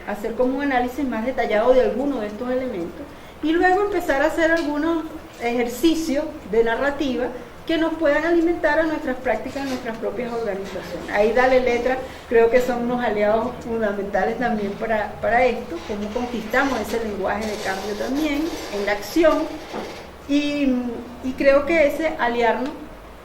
hacer como un análisis más detallado de algunos de estos elementos y luego empezar a hacer algunos ejercicios de narrativa que nos puedan alimentar a nuestras prácticas, a nuestras propias organizaciones. Ahí Dale Letra, creo que son unos aliados fundamentales también para esto, cómo conquistamos ese lenguaje de cambio también en la acción y creo que ese aliarnos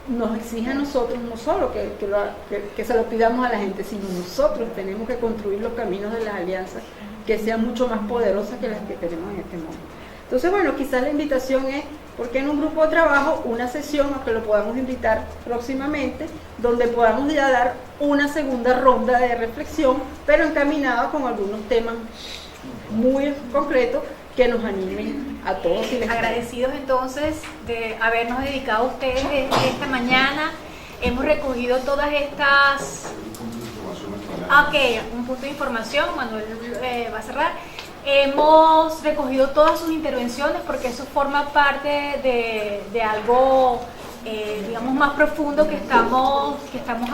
nos exige a nosotros, no solo que se lo pidamos a la gente, sino nosotros tenemos que construir los caminos de las alianzas que sean mucho más poderosas que las que tenemos en este momento. Entonces, bueno, quizás la invitación es, porque en un grupo de trabajo, una sesión a que lo podamos invitar próximamente, donde podamos ya dar una segunda ronda de reflexión, pero encaminada con algunos temas muy concretos que nos animen a todos. Y agradecidos entonces de habernos dedicado a ustedes esta mañana. Hemos recogido todas estas... Ok, un punto de información, Manuel va a cerrar. Hemos recogido todas sus intervenciones porque eso forma parte de algo, digamos, más profundo que estamos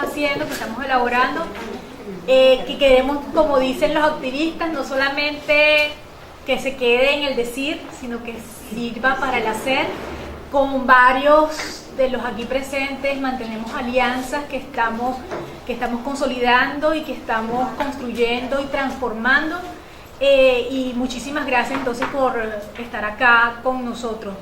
haciendo, que estamos elaborando, que queremos, como dicen los activistas, no solamente que se quede en el decir, sino que sirva para el hacer. Con varios de los aquí presentes mantenemos alianzas que estamos consolidando y que estamos construyendo y transformando. Y muchísimas gracias entonces por estar acá con nosotros.